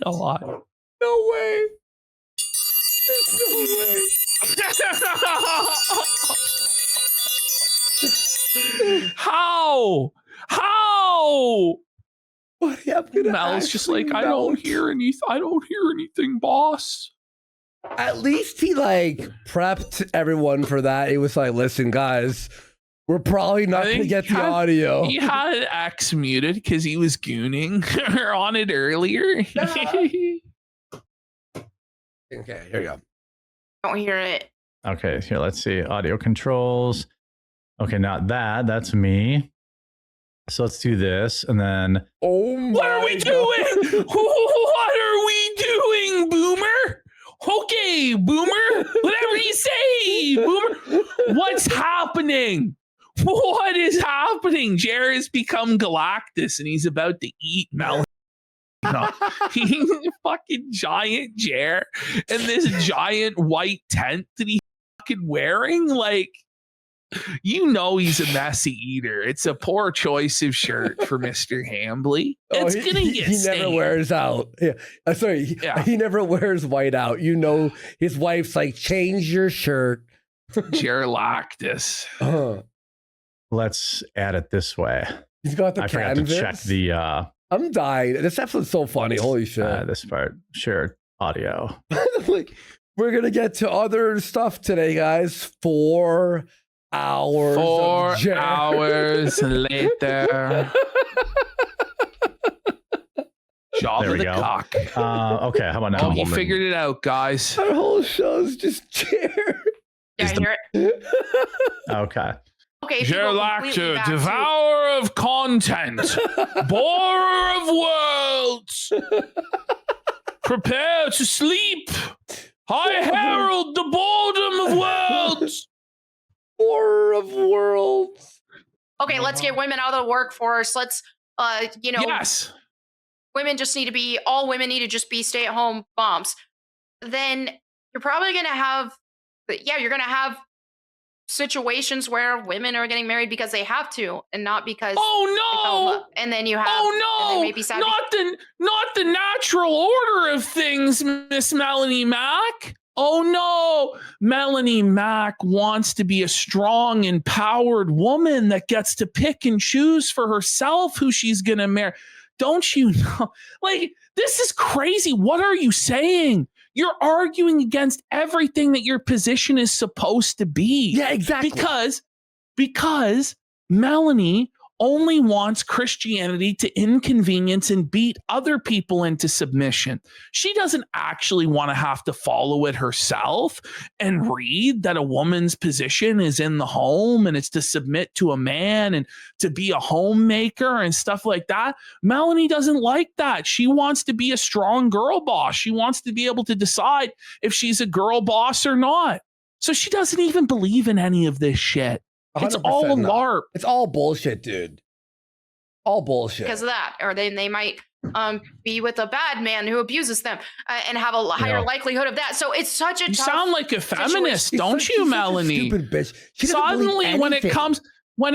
audio. No way. There's no way. How? What happened? Mel's just like, I don't hear anything, boss. At least he prepped everyone for that. He was like, listen, guys, we're probably not going to get the audio. He had X muted because he was gooning on it earlier. Okay, here we go. Don't hear it. Okay, here, let's see. Audio controls. Okay, not that. That's me. So let's do this, and then. Oh my! What are we doing? What are we doing, Boomer? Okay, Boomer. Whatever you say, Boomer. What's happening? What is happening? Jer has become Galactus, and he's about to eat Mel. No, he's a fucking giant Jer, and this giant white tent that he's fucking wearing, he's a messy eater. It's a poor choice of shirt for Mr. Hambly. It's gonna get he stained. never wears out. Yeah, he never wears white out. His wife's like, change your shirt. Gerlactus. Let's add it this way. He's got the canvas. I forgot to check the. I'm dying. This episode's so funny. Holy shit! This part, shared audio. We're gonna get to other stuff today, guys. 4 hours. 4 hours later. Job there of we the go. cock. Okay, how about now? Oh, he figured it out, guys. Our whole show's just Jer. Yeah, I hear it. Okay. Okay. Gerlactus, devourer of content, borer of worlds. Prepare to sleep. I herald the boredom of worlds. War of worlds. Okay, let's get women out of the workforce. Let's, Yes. All women need to just be stay-at-home moms. Then you're probably going to have, you're going to have situations where women are getting married because they have to and not because and then you have maybe not the natural order of things, Miss Melanie Mac. Oh no, Melanie Mac wants to be a strong, empowered woman that gets to pick and choose for herself who she's gonna marry. Don't you know? Like, this is crazy. What are you saying? You're arguing against everything that your position is supposed to be. Yeah, exactly. Because Melanie only wants Christianity to inconvenience and beat other people into submission. She doesn't actually want to have to follow it herself and read that a woman's position is in the home and it's to submit to a man and to be a homemaker and stuff like that. Melanie doesn't like that. She wants to be a strong girl boss. She wants to be able to decide if she's a girl boss or not. So she doesn't even believe in any of this shit. It's all a LARP. It's all bullshit, dude. All bullshit. Because of that. Or they might be with a bad man who abuses them and have a higher likelihood of that. So it's such a You tough sound like a feminist, situation. don't you, Melanie? Stupid bitch. She Suddenly, when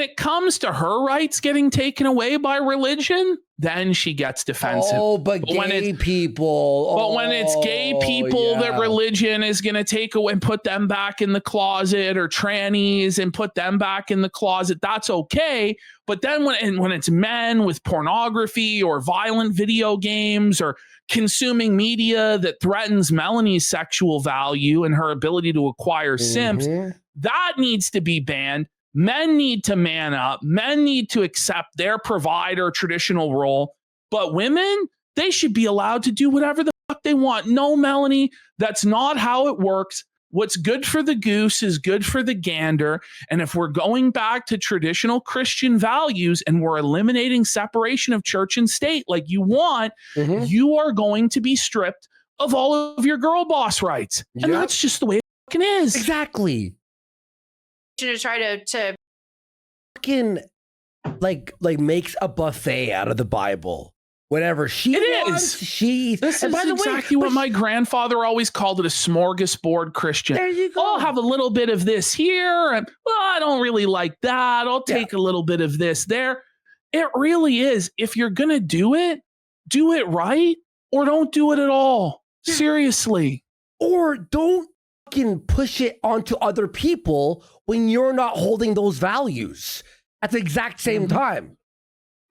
it comes to her rights getting taken away by religion, then she gets defensive. Oh, but gay people. But when it's gay people that religion is going to take away and put them back in the closet, or trannies and put them back in the closet, that's okay. But then when it's men with pornography or violent video games or consuming media that threatens Melanie's sexual value and her ability to acquire simps, that needs to be banned. Men need to man up. Men need to accept their provider traditional role. But women, they should be allowed to do whatever the fuck they want. No, Melanie, that's not how it works. What's good for the goose is good for the gander. And if we're going back to traditional Christian values and we're eliminating separation of church and state like you want, you are going to be stripped of all of your girl boss rights. And that's just the way it fucking is. Exactly. To try to fucking like makes a buffet out of the Bible. Whatever she wants, she. This is exactly what my grandfather always called it, a smorgasbord Christian. There you go. I'll have a little bit of this here, and I don't really like that. I'll take a little bit of this there. It really is. If you're gonna do it right, or don't do it at all. Seriously. Or don't fucking push it onto other people when you're not holding those values at the exact same time.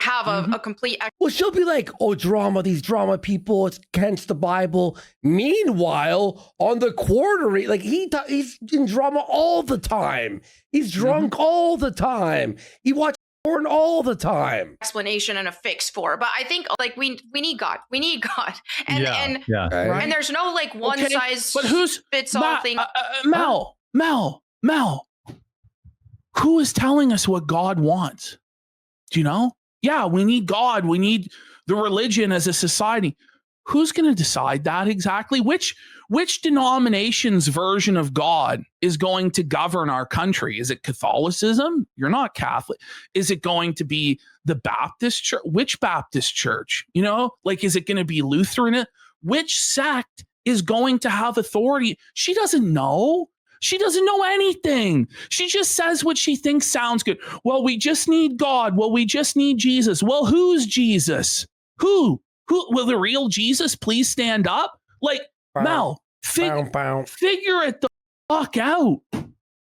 Have a complete. Well, she'll be like, "Oh, these drama people, it's against the Bible." Meanwhile, on the Quarterly, like he's in drama all the time. He's drunk all the time. He watches porn all the time. Explanation and a fix for, but I think like we need God. We need God, and Right? and there's no like one size fits all thing. Mel, who is telling us what God wants? Do you know? Yeah, we need God. We need the religion as a society. Who's going to decide that exactly? Which denomination's version of God is going to govern our country? Is it Catholicism? You're not Catholic. Is it going to be the Baptist church? Which Baptist church? You know, like, is it going to be Lutheran? Which sect is going to have authority? She doesn't know. She doesn't know anything. She just says what she thinks sounds good. Well, we just need God. Well, we just need Jesus. Well, who's Jesus? Who? Will the real Jesus please stand up? Like, Mel, figure it the fuck out.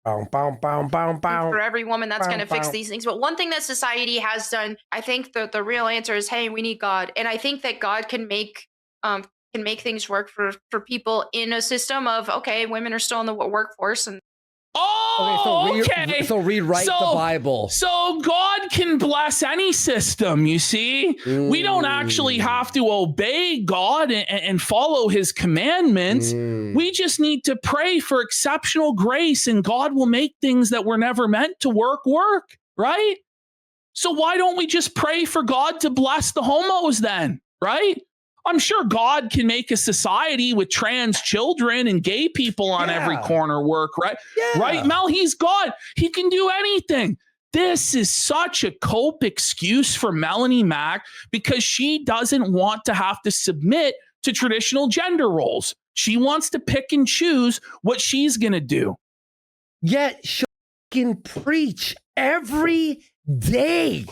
For every woman that's going to fix these things. But one thing that society has done, I think the real answer is, hey, we need God. And I think that God can make things work for people in a system of, okay, women are still in the workforce. And so rewrite the Bible. So God can bless any system, you see. We don't actually have to obey God and follow his commandments. We just need to pray for exceptional grace, and God will make things that were never meant to work, right? So why don't we just pray for God to bless the homos then, right? I'm sure God can make a society with trans children and gay people on every corner work, right? Yeah. Right, Mel? He's God. He can do anything. This is such a cope excuse for Melanie Mack because she doesn't want to have to submit to traditional gender roles. She wants to pick and choose what she's going to do. Yet she can preach every day.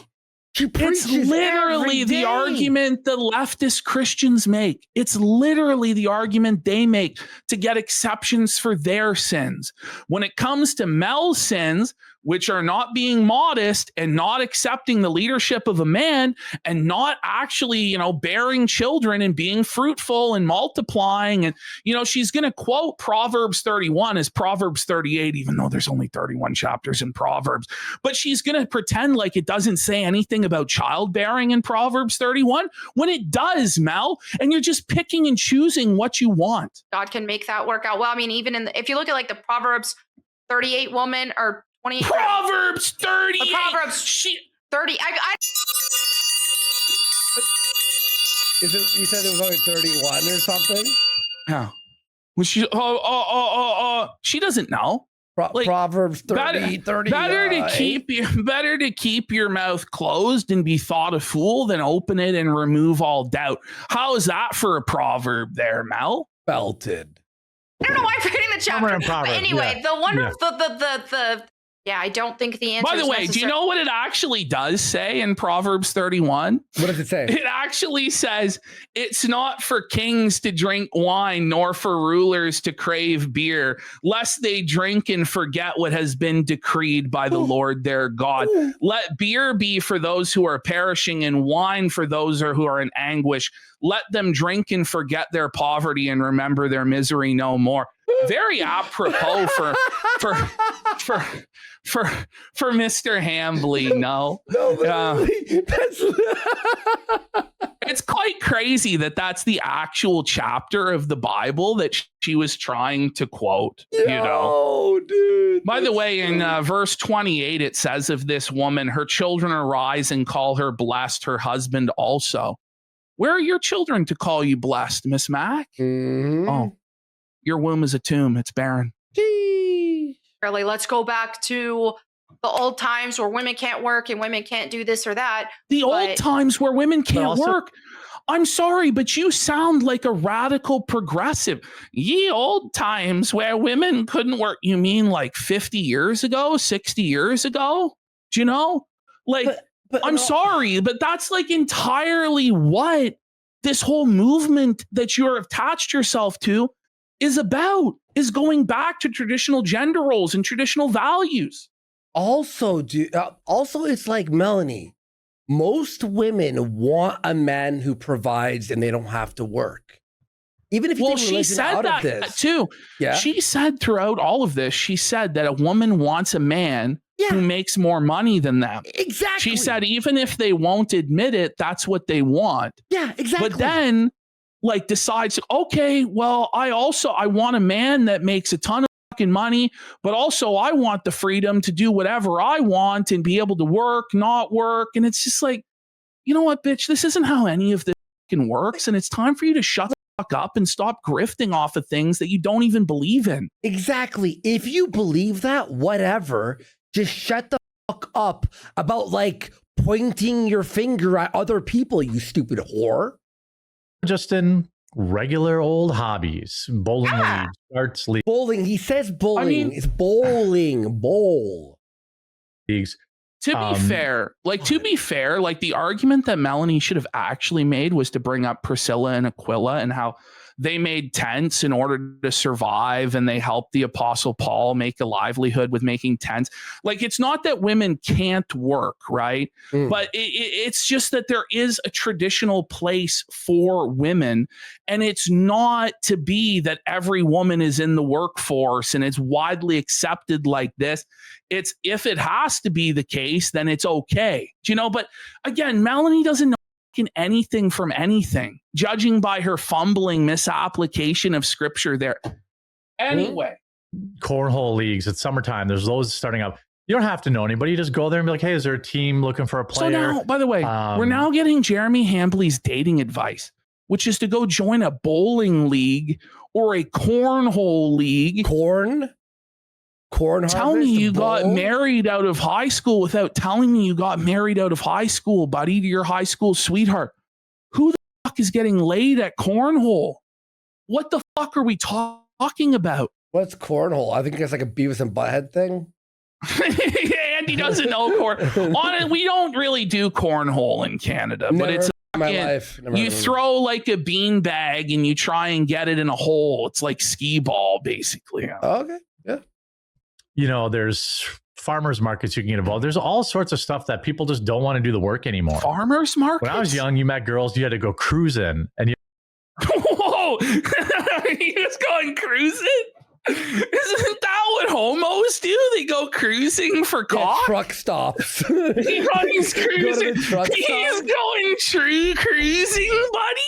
It's literally the argument the leftist Christians make. It's literally the argument they make to get exceptions for their sins. When it comes to Mel's sins, which are not being modest and not accepting the leadership of a man and not actually, bearing children and being fruitful and multiplying. And, she's going to quote Proverbs 31 as Proverbs 38, even though there's only 31 chapters in Proverbs. But she's going to pretend like it doesn't say anything about childbearing in Proverbs 31 when it does, Mel. And you're just picking and choosing what you want. God can make that work out. Well, I mean, even if you look at like the Proverbs 38 woman or 28 Proverbs 38. Proverbs 30. Is it? You said it was only 31 or something? Yeah. Was she? She doesn't know. Proverbs 30. Better to keep your mouth closed and be thought a fool than open it and remove all doubt. How is that for a proverb there, Mel? Belted. I don't know why I'm reading the chapter. But anyway, the one of the I don't think the answer. By the way, do you know what it actually does say in Proverbs 31? What does it say? It actually says it's not for kings to drink wine, nor for rulers to crave beer, lest they drink and forget what has been decreed by the Lord their God. Let beer be for those who are perishing and wine for those who are in anguish. Let them drink and forget their poverty and remember their misery no more. Very apropos for Mr. Hambly, no. It's quite crazy that that's the actual chapter of the Bible that she was trying to quote. Dude. By the way, in verse 28, it says of this woman, her children arise and call her blessed, her husband also. Where are your children to call you blessed, Miss Mack? Mm-hmm. Oh, your womb is a tomb. It's barren. Really, let's go back to the old times where women can't work and women can't do this or that. Old times where women can't work. I'm sorry, but you sound like a radical progressive. Ye old times where women couldn't work. You mean like 50 years ago, 60 years ago? Do you know? I'm sorry, but that's like entirely what this whole movement that you're attached yourself to is about, is going back to traditional gender roles and traditional values. Also, it's like Melanie. Most women want a man who provides and they don't have to work. Even if she said that too. Yeah. She said throughout all of this, she said that a woman wants a man who makes more money than them. Exactly. She said even if they won't admit it, that's what they want. Yeah, exactly. But then decides, okay, well, I want a man that makes a ton of fucking money, but also I want the freedom to do whatever I want and be able to work, not work. And it's just like, you know what, bitch, this isn't how any of this fucking works. And it's time for you to shut the fuck up and stop grifting off of things that you don't even believe in. Exactly. If you believe that, whatever, just shut the fuck up about pointing your finger at other people, you stupid whore. Just in regular old hobbies, bowling leagues, darts leagues. Bowling. He says bowling. It's bowling. Bowl. Leagues. To be fair, the argument that Melanie should have actually made was to bring up Priscilla and Aquila and how they made tents in order to survive, and they helped the Apostle Paul make a livelihood with making tents. It's not that women can't work, right? But it's just that there is a traditional place for women, and it's not to be that every woman is in the workforce and it's widely accepted like this. It's if it has to be the case, then it's okay. But again, Melanie doesn't know anything from anything, judging by her fumbling misapplication of scripture there. Anyway. Cornhole leagues, it's summertime. There's those starting up. You don't have to know anybody. You just go there and be like, hey, is there a team looking for a player? So now, by the way, we're now getting Jeremy Hambly's dating advice. which is to go join a bowling league or a cornhole league. Corn Tell me you got married out of high school without telling me you got married out of high school, buddy, to your high school sweetheart. Who the fuck is getting laid at cornhole? What the fuck are we talking about? What's cornhole? I think it's like a Beavis and Butthead thing. Andy doesn't know corn. We don't really do cornhole in Canada, but it's my life. You throw like a bean bag and you try and get it in a hole. It's like skee ball, basically. Okay, yeah. You know, there's farmers markets you can get involved. There's all sorts of stuff that people just don't want to do the work anymore. Farmers markets? When I was young, you met girls, you had to go cruising, and you. Whoa! He was going cruising? Isn't that what homos do? They go cruising for cock? Yeah, truck stops. He's cruising. He's going true cruising, buddy.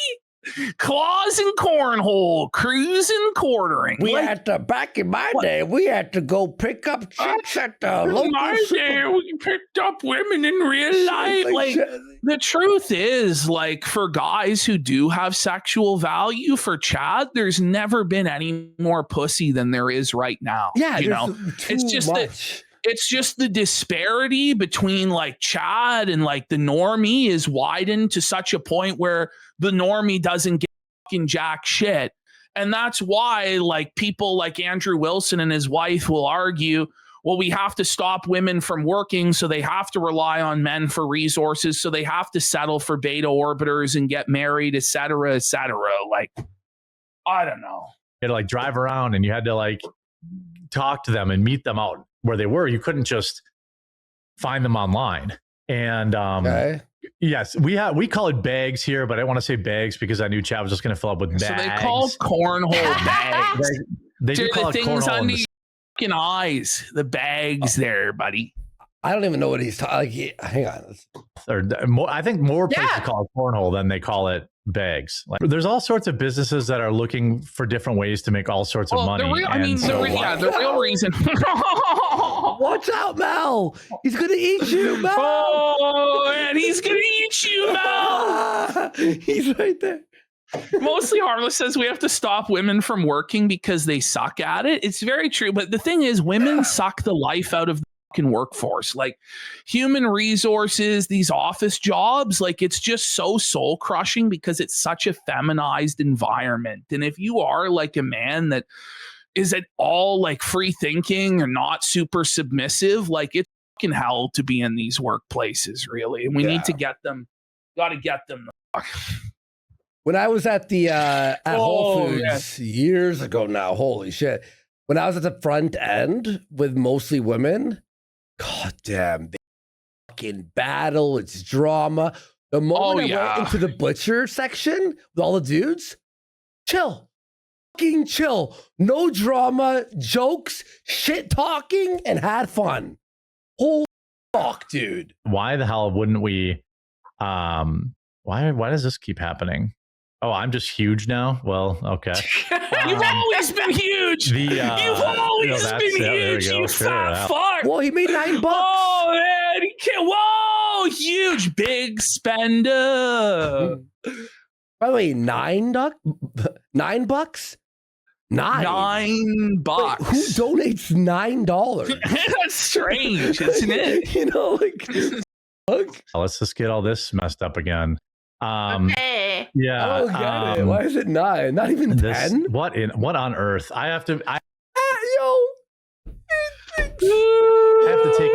Claws and cornhole, cruising, quartering. We had to, back in my day, we had to go pick up chicks at the local. My day, we picked up women in real life. Like the truth is, like for guys who do have sexual value, for Chad, there's never been any more pussy than there is right now. Yeah, you know, it's just much. It's just the disparity between like Chad and like the normie is widened to such a point where the normie doesn't get fucking jack shit. And that's why like people like Andrew Wilson and his wife will argue, well, we have to stop women from working, so they have to rely on men for resources, so they have to settle for beta orbiters and get married, et cetera, et cetera. Like, I don't know. You had to like drive around and you had to like talk to them and meet them out where they were. You couldn't just find them online. And yes, we call it bags here, but I want to say bags because I knew Chad was just going to fill up with bags. So they call cornhole bags. They do call the it things cornhole under your fucking eyes. The bags there, buddy. I don't even know what he's talking. Like, hang on. I think more places call it cornhole than they call it bags. Like, there's all sorts of businesses that are looking for different ways to make all sorts of money. The real reason. Watch out, Mel. He's going to eat you, Mel. Oh, and he's going to eat you, Mel. He's right there. Mostly Harmless says we have to stop women from working because they suck at it. It's very true. But the thing is, women suck the life out of the fucking workforce. Like human resources, these office jobs, like it's just so soul crushing because it's such a feminized environment. And if you are like a man that is at all like free thinking or not super submissive, like it's fucking hell to be in these workplaces, really. And we need to get them, got to get them. When I was at the at Whole Foods years ago now, holy shit. When I was at the front end with mostly women, god damn, they fucking battle, it's drama. The moment I went into the butcher section with all the dudes, chill. Fucking chill. No drama, jokes, shit talking, and had fun. Holy fuck, dude. Why the hell wouldn't we why does this keep happening? Oh, I'm just huge now? Well, okay. You've always been huge. You've always been huge, you fat fuck. Well, he made $9. Oh, man. He can't. Whoa, huge, big spender. By the way, $9? $9? $9. Wait, who donates $9? That's strange, isn't it? You know, like, let's just get all this messed up again. Okay. Yeah. I don't get it. Why is it 9? Not even 10? What on earth? I have to take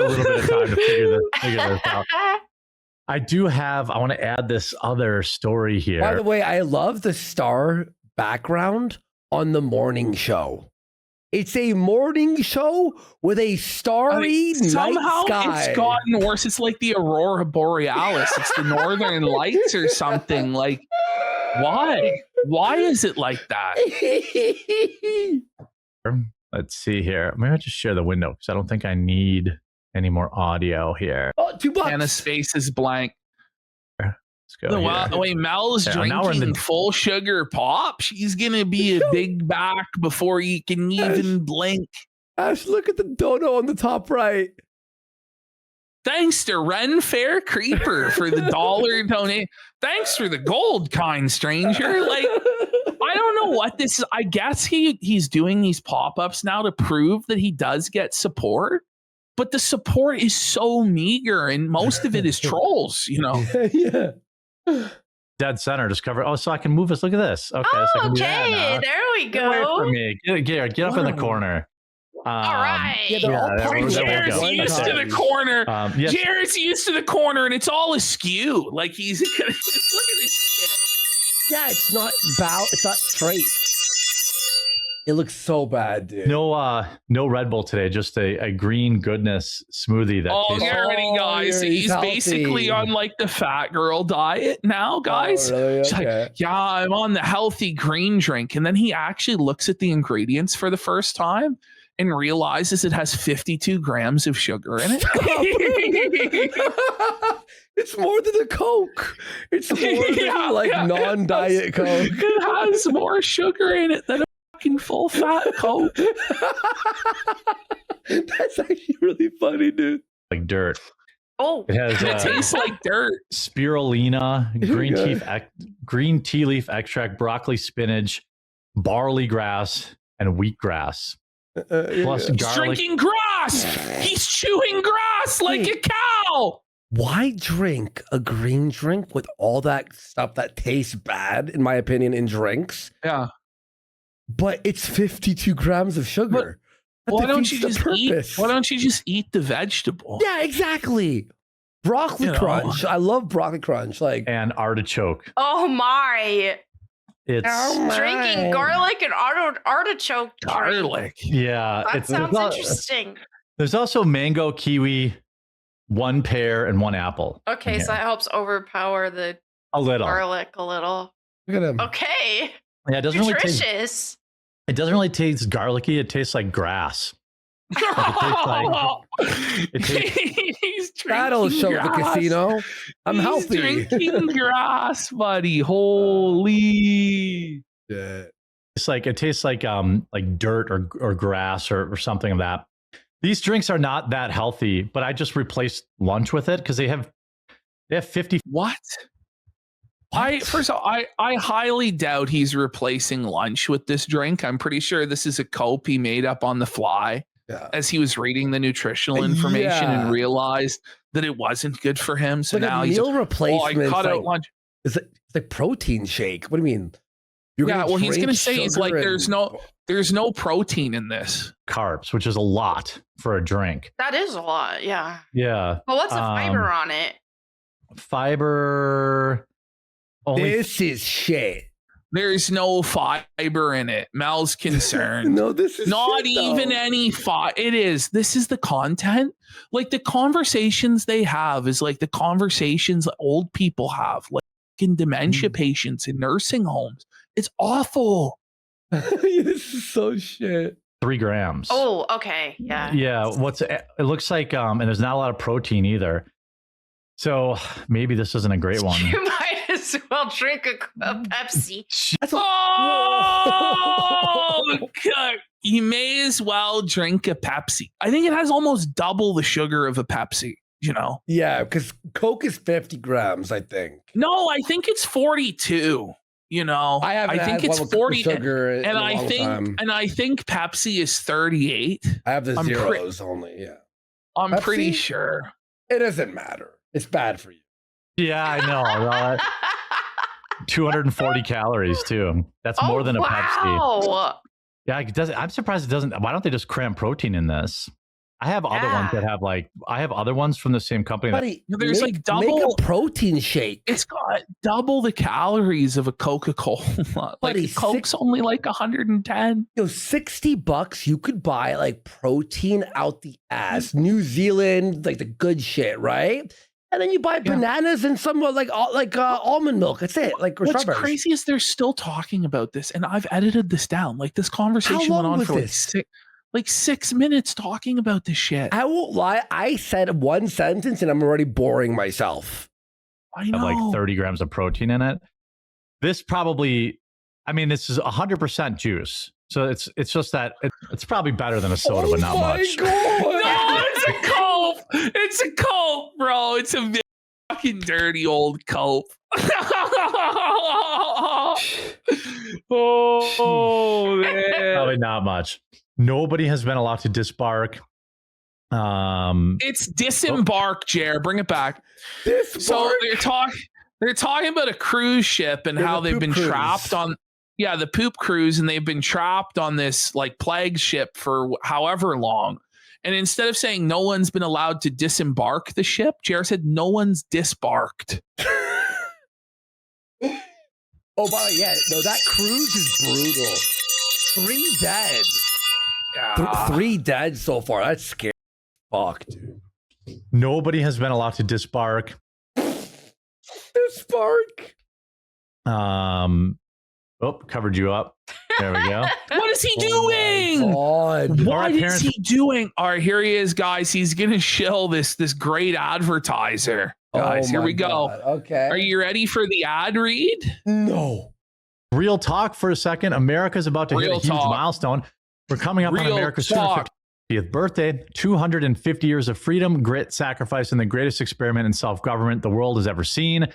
a little bit of time to figure this out. I want to add this other story here. By the way, I love the star background on the morning show. It's a morning show with a starry night sky. It's gotten worse. It's like the Aurora Borealis. It's the Northern Lights or something. Like, why? Why is it like that? Let's see here. Maybe I'll just share the window because I don't think I need any more audio here. Oh, $2. And a space is blank. Let's go. Wait, Mel's drinking full sugar pop. She's gonna be a big back before you can even blink. Ash, look at the dono on the top right. Thanks to Ren Fair Creeper for the $1 donate. Thanks for the gold, kind stranger. Like, I don't know what this is. I guess he's doing these pop-ups now to prove that he does get support, but the support is so meager and most of it is trolls, you know. Yeah. Dead center, just cover. Oh, so I can move this. Look at this. Okay, so I can do that now. There we Get away go. from me. Get up in the corner. All right. Yeah, they're all there we partying go. at Jared's one used to time. the corner. Yes. Jared's used to the corner, and it's all askew. Like he's look at this shit. Yeah, it's not it's not straight. It looks so bad, dude. No Red Bull today. Just a green goodness smoothie. That Oh, tastes get ready, guys. he's He's basically healthy. on like the fat girl diet now, guys. Oh, really? It's like, Okay. yeah, I'm on the healthy green drink. And then he actually looks at the ingredients for the first time and realizes it has 52 grams of sugar in it. It's more than a Coke. It's more than Yeah, non-diet Coke. It has more sugar in it than a fucking full fat Coke. That's actually really funny, dude. like dirt. Oh, It has And it tastes like dirt. spirulina, Okay. green tea leaf extract, broccoli, spinach, barley grass, and wheatgrass. Plus Yeah. He's garlic. drinking grass. He's chewing grass like a cow. Why drink a green drink with all that stuff that tastes bad, in my opinion, in drinks? Yeah. But it's 52 grams of sugar. That Why don't defeats you the just eat? purpose. Why don't you just eat the vegetable? Yeah, exactly. Broccoli You know. crunch. I love broccoli crunch. Like, and artichoke. oh my! It's Oh my. Drinking garlic and artichoke. drink. Garlic. yeah. That it's sounds interesting. There's also mango, kiwi, one pear, and one apple. Okay, so that helps overpower the A little. garlic a little. look at him. Okay, Yeah, it doesn't really taste. nutritious. It doesn't really taste garlicky. It tastes like grass. It He's That'll drinking show at the grass. casino. I'm He's healthy. Drinking grass, buddy. Holy. Yeah. It's like it tastes like dirt or grass or something of that. These drinks are not that healthy, but I just replaced lunch with it because they have 50. What? First of all, I highly doubt he's replacing lunch with this drink. I'm pretty sure this is a cope he made up on the fly Yeah. as he was reading the nutritional information Yeah. and realized that it wasn't good for him. So Like now a he's meal like, oh, I replacement. cut out Like, lunch. it's like protein shake. What do you mean? You're Yeah, gonna well, he's drink gonna say he's sugar like, there's no protein in this. Carbs, which is a lot for a drink. That is a lot. Yeah. Yeah. But what's the fiber on it? Fiber. Only This is shit. There's no fiber in it. Mel's concerned. No, this is Not shit, even though. any It is. This is the content. Like the conversations they have is like the conversations that old people have, like in dementia patients in nursing homes. It's awful. This is so shit. 3 grams. Oh, okay. Yeah. Yeah. It looks like, and there's not a lot of protein either. So maybe this isn't a great one. You might as well drink a Pepsi. That's Oh, God. You may as well drink a Pepsi. I think it has almost double the sugar of a Pepsi, you know? Yeah, because Coke is 50 grams, I think. No, I think it's 42. You know, I haven't think had it's one with 40 sugar in and a I long think time. Pepsi is 38. I have the I'm zeros only. Yeah, I'm Pepsi? pretty sure. it doesn't matter. It's bad for you. Yeah, I know. 240 calories too. That's more than a Pepsi. Wow. Yeah, it doesn't. I'm surprised it doesn't. Why don't they just cram protein in this? I have other ones that have I have other ones from the same company. Buddy, There's make, like double- Make a protein shake. It's got double the calories of a Coca-Cola. Like Buddy, Coke's only like 110. $60, you could buy like protein out the ass, New Zealand, like the good shit, right? And then you buy bananas and some like almond milk. That's it. Like or What's strawberries. crazy is they're still talking about this, and I've edited this down. Like this conversation How went long on was for this? like 6 minutes talking about this shit. I won't lie. I said one sentence and I'm already boring myself. I Have know. like 30 grams of protein in it. This probably, I mean, this is 100% juice. So it's just that it's probably better than a soda, but not much. God. No, it's a Coke. It's a Coke. Bro, it's a big fucking dirty old cope. Oh, man. Probably not much. Nobody has been allowed to disbark. It's disembark, Jer. Bring it back. Disembark? So they're talking about a cruise ship and how they've been trapped on the poop cruise, and they've been trapped on this like plague ship for however long. And instead of saying no one's been allowed to disembark the ship, Jer said no one's disbarked. Oh, but yeah, no, that cruise is brutal. 3 dead. Yeah. 3 dead so far. That's scary. Fuck, dude. Nobody has been allowed to disbark. Disbark. Covered you up. There we go. What is he doing? God. What is he doing? All right, here he is, guys. He's gonna shill this great advertiser. Guys, here we go. Okay. Are you ready for the ad read? No. Real talk for a second. America's about to hit a huge milestone. We're coming up on America's 250th birthday. 250 years of freedom, grit, sacrifice, and the greatest experiment in self-government the world has ever seen.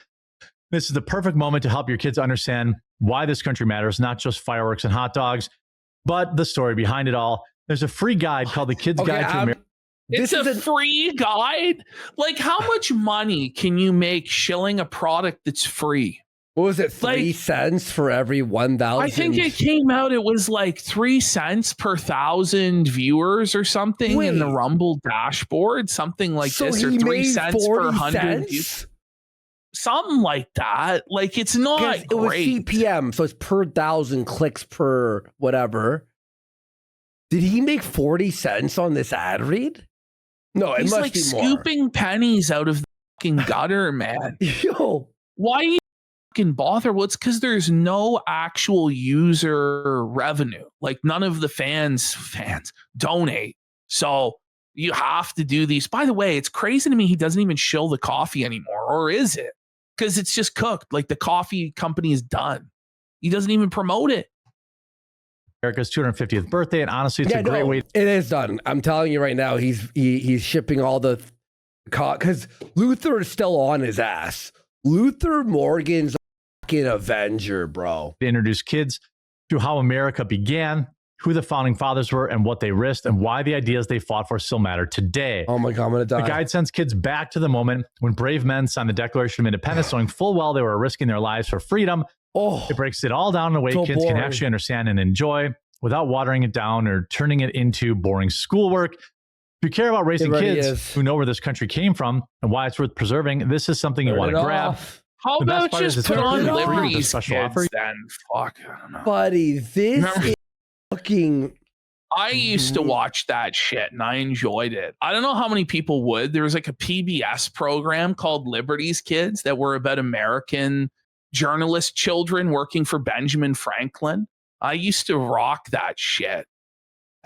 This is the perfect moment to help your kids understand why this country matters, not just fireworks and hot dogs, but the story behind it all. There's a free guide called The Kid's Guide to America. It's a free guide? Like, how much money can you make shilling a product that's free? What was it? 3 cents for every 1,000? I think it came out, it was like 3 cents per 1,000 viewers or something in the Rumble dashboard, something like this, or 3 cents per 100 views. Something like that. Like, it's not great. It was CPM, so it's per 1,000 clicks per whatever. Did he make 40 cents on this ad read? No, it He's must like be more. scooping pennies out of the fucking gutter, man. Yo. Why do you fucking bother? Well, it's because there's no actual user revenue. Like, none of the fans donate. So you have to do these. By the way, it's crazy to me he doesn't even shill the coffee anymore. Or is it? Because it's just cooked. Like, the coffee company is done. He doesn't even promote it. America's 250th birthday, and honestly, it's a great way. It is done. I'm telling you right now, he's shipping all the because Luther is still on his ass. Luther Morgan's a fucking Avenger, bro. To introduce kids to how America began, who the founding fathers were, and what they risked, and why the ideas they fought for still matter today. Oh my God, I'm gonna die. The guide sends kids back to the moment when brave men signed the Declaration of Independence, knowing full well they were risking their lives for freedom. It breaks it all down in a way kids can actually understand and enjoy without watering it down or turning it into boring schoolwork. If you care about raising kids who know where this country came from and why it's worth preserving, this is something you want to grab. How about just put on Liberty's Kids then? Fuck, I don't know. Buddy, this is fucking... I used to watch that shit and I enjoyed it. I don't know how many people would. There was like a PBS program called Liberty's Kids that were about American journalist children working for Benjamin Franklin. I used to rock that shit.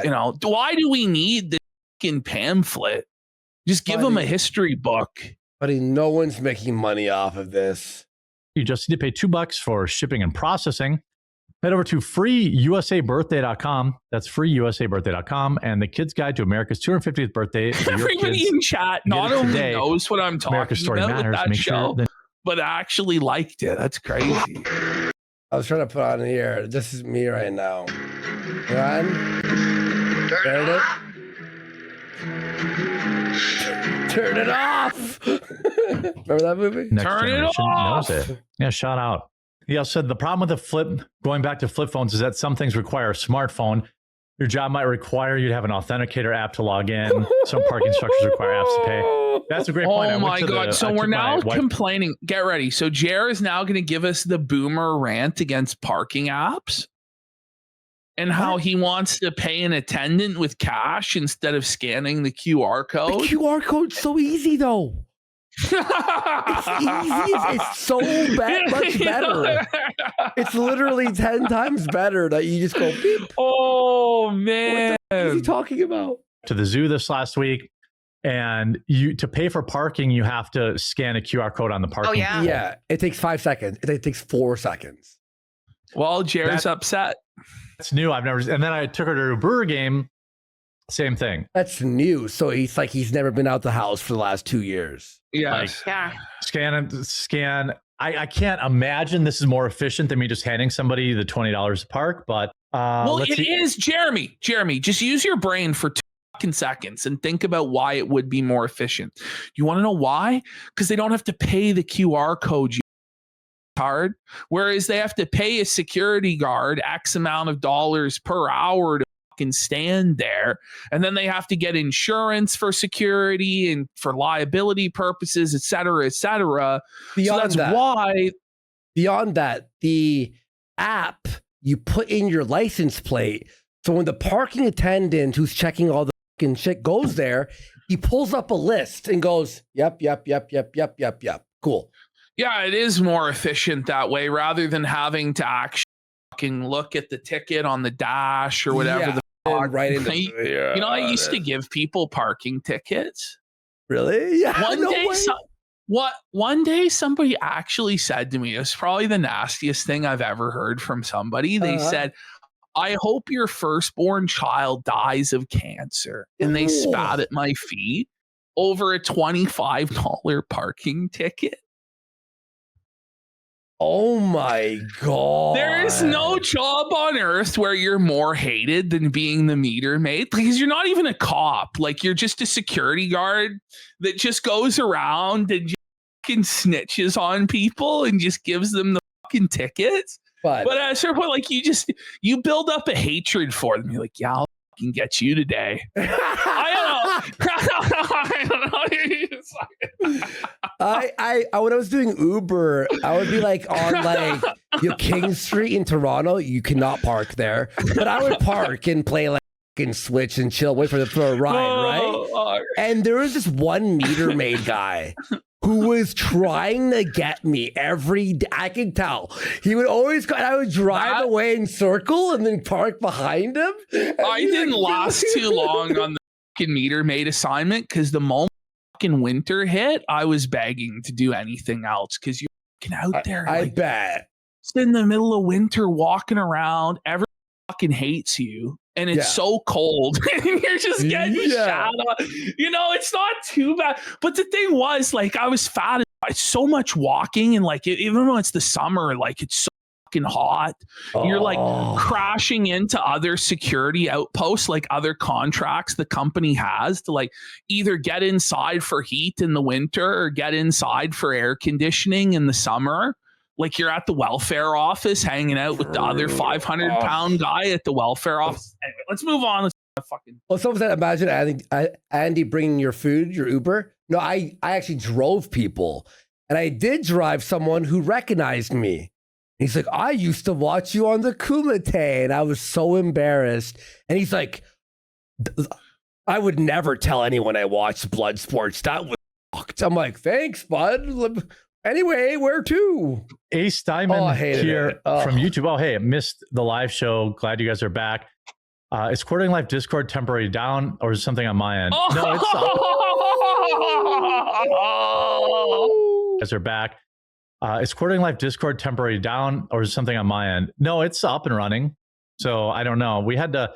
You know, why do we need the fucking pamphlet? Just give them a history book. Buddy, no one's making money off of this. You just need to pay $2 for shipping and processing. Head over to freeusabirthday.com. That's freeusabirthday.com. And the Kid's Guide to America's 250th birthday. Everybody in chat not only knows what I'm talking America's story about matters. with that show, but actually liked it. That's crazy. I was trying to put on here. This is me right now. Run. Turn it. Turn it off. Remember that movie? Turn it off. Yeah, shout out. He also said the problem with going back to flip phones is that some things require a smartphone. Your job might require you to have an authenticator app to log in. Some parking structures require apps to pay. That's a great point. Oh my God. So we're now complaining. Get ready. So Jer is now going to give us the boomer rant against parking apps and how he wants to pay an attendant with cash instead of scanning the QR code. The QR code's so easy though. It's easy. It's so much better. It's literally 10 times better that you just go beep. Oh man, what is he talking about? To the zoo this last week, and to pay for parking, you have to scan a QR code on the parking. Oh yeah, yeah. It takes 5 seconds. It takes 4 seconds. Well, Jer's upset. That's new. I've never. And then I took her to a Brewer game Same thing. That's new. So he's never been out the house for the last 2 years. Yeah. Yeah. Scan. I can't imagine this is more efficient than me just handing somebody the $20 to park, but Well, it is, Jeremy. Jeremy, just use your brain for 2 fucking seconds and think about why it would be more efficient. You want to know why? Because they don't have to pay the QR code card, whereas they have to pay a security guard X amount of dollars per hour to fucking stand there, and then they have to get insurance for security and for liability purposes, et cetera, et cetera. So that's why. Beyond that, the app, you put in your license plate. So when the parking attendant who's checking all the fucking shit goes there, he pulls up a list and goes, yep. Cool. Yeah, it is more efficient that way rather than having to actually fucking look at the ticket on the dash or whatever. Right in I used to give people parking tickets. Really? Yeah. One day somebody actually said to me, it was probably the nastiest thing I've ever heard from somebody. They said, I hope your firstborn child dies of cancer. And they spat at my feet over a $25 parking ticket. Oh my God. There is no job on earth where you're more hated than being the meter maid, because you're not even a cop. Like, you're just a security guard that just goes around and just fucking snitches on people and just gives them the fucking tickets. But at a certain point, like, you build up a hatred for them. You're like, yeah, I'll fucking get you today. I don't know. I when I was doing Uber, I would be like on like King Street in Toronto. You cannot park there, but I would park and play like fucking Switch and chill, wait for a ride, right? And there was this one meter maid guy who was trying to get me every day. I can tell. He would always go, and I would drive away in circle and then park behind him. I didn't last too long on the fucking meter maid assignment, because the moment fucking winter hit, I was begging to do anything else, because you're fucking out there. I bet. It's in the middle of winter walking around. Everyone fucking hates you. And it's so cold, and you're just getting shot on. It's not too bad. But the thing was, like, I was fat. It's so much walking, and like, even though it's the summer, like, it's so fucking hot. You're like crashing into other security outposts, like other contracts the company has to like either get inside for heat in the winter or get inside for air conditioning in the summer. Like, you're at the welfare office hanging out with the other 500-pound guy at the welfare office. Anyway, let's move on. Well, someone said, imagine Andy bringing your food, your Uber. No, I actually drove people. And I did drive someone who recognized me. He's like, I used to watch you on the Kumite. And I was so embarrassed. And he's like, I would never tell anyone I watched Blood Sports. That was fucked. I'm like, thanks, bud. Anyway, where to? Ace Diamond here from YouTube. Oh, hey, missed the live show. Glad you guys are back. Is Quartering Life Discord temporarily down, or is it something on my end? No, it's up. You guys are back. Is Quartering Life Discord temporarily down, or is it something on my end? No, it's up and running. So I don't know. We had to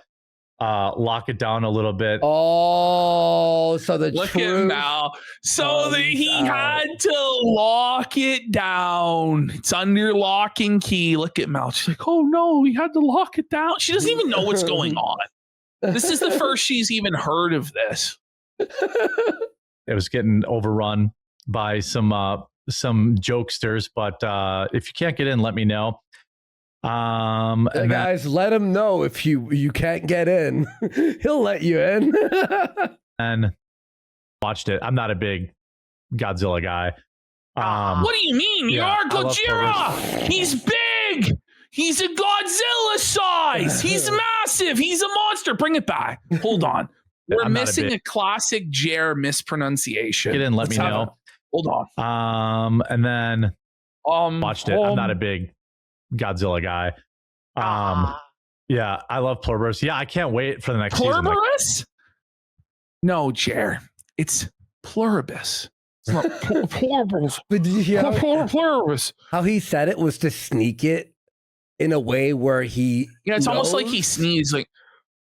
lock it down a little bit. Oh, so the look at Mal. So he had to lock it down. It's under lock and key. Look at Mal. She's like, oh no, we had to lock it down. She doesn't even know what's going on. This is the first she's even heard of this. It was getting overrun by some jokesters, but if you can't get in, let me know. Hey guys, let him know if you can't get in. He'll let you in. And watched it. I'm not a big Godzilla guy. What do you mean? You're Gojira. He's big. He's a Godzilla size. He's massive. He's a monster. Bring it back. Hold on. We're missing a classic Jer mispronunciation. Get in, let me know. Hold on. And then watched it. I'm not a big Godzilla guy. Yeah, I love Pluribus. Yeah, I can't wait for the next Pluribus? Season. No, Jer. It's Pluribus. It's not Pluribus. But did you hear Pluribus? How he said it was to sneak it in a way where he it's almost like he sneezed like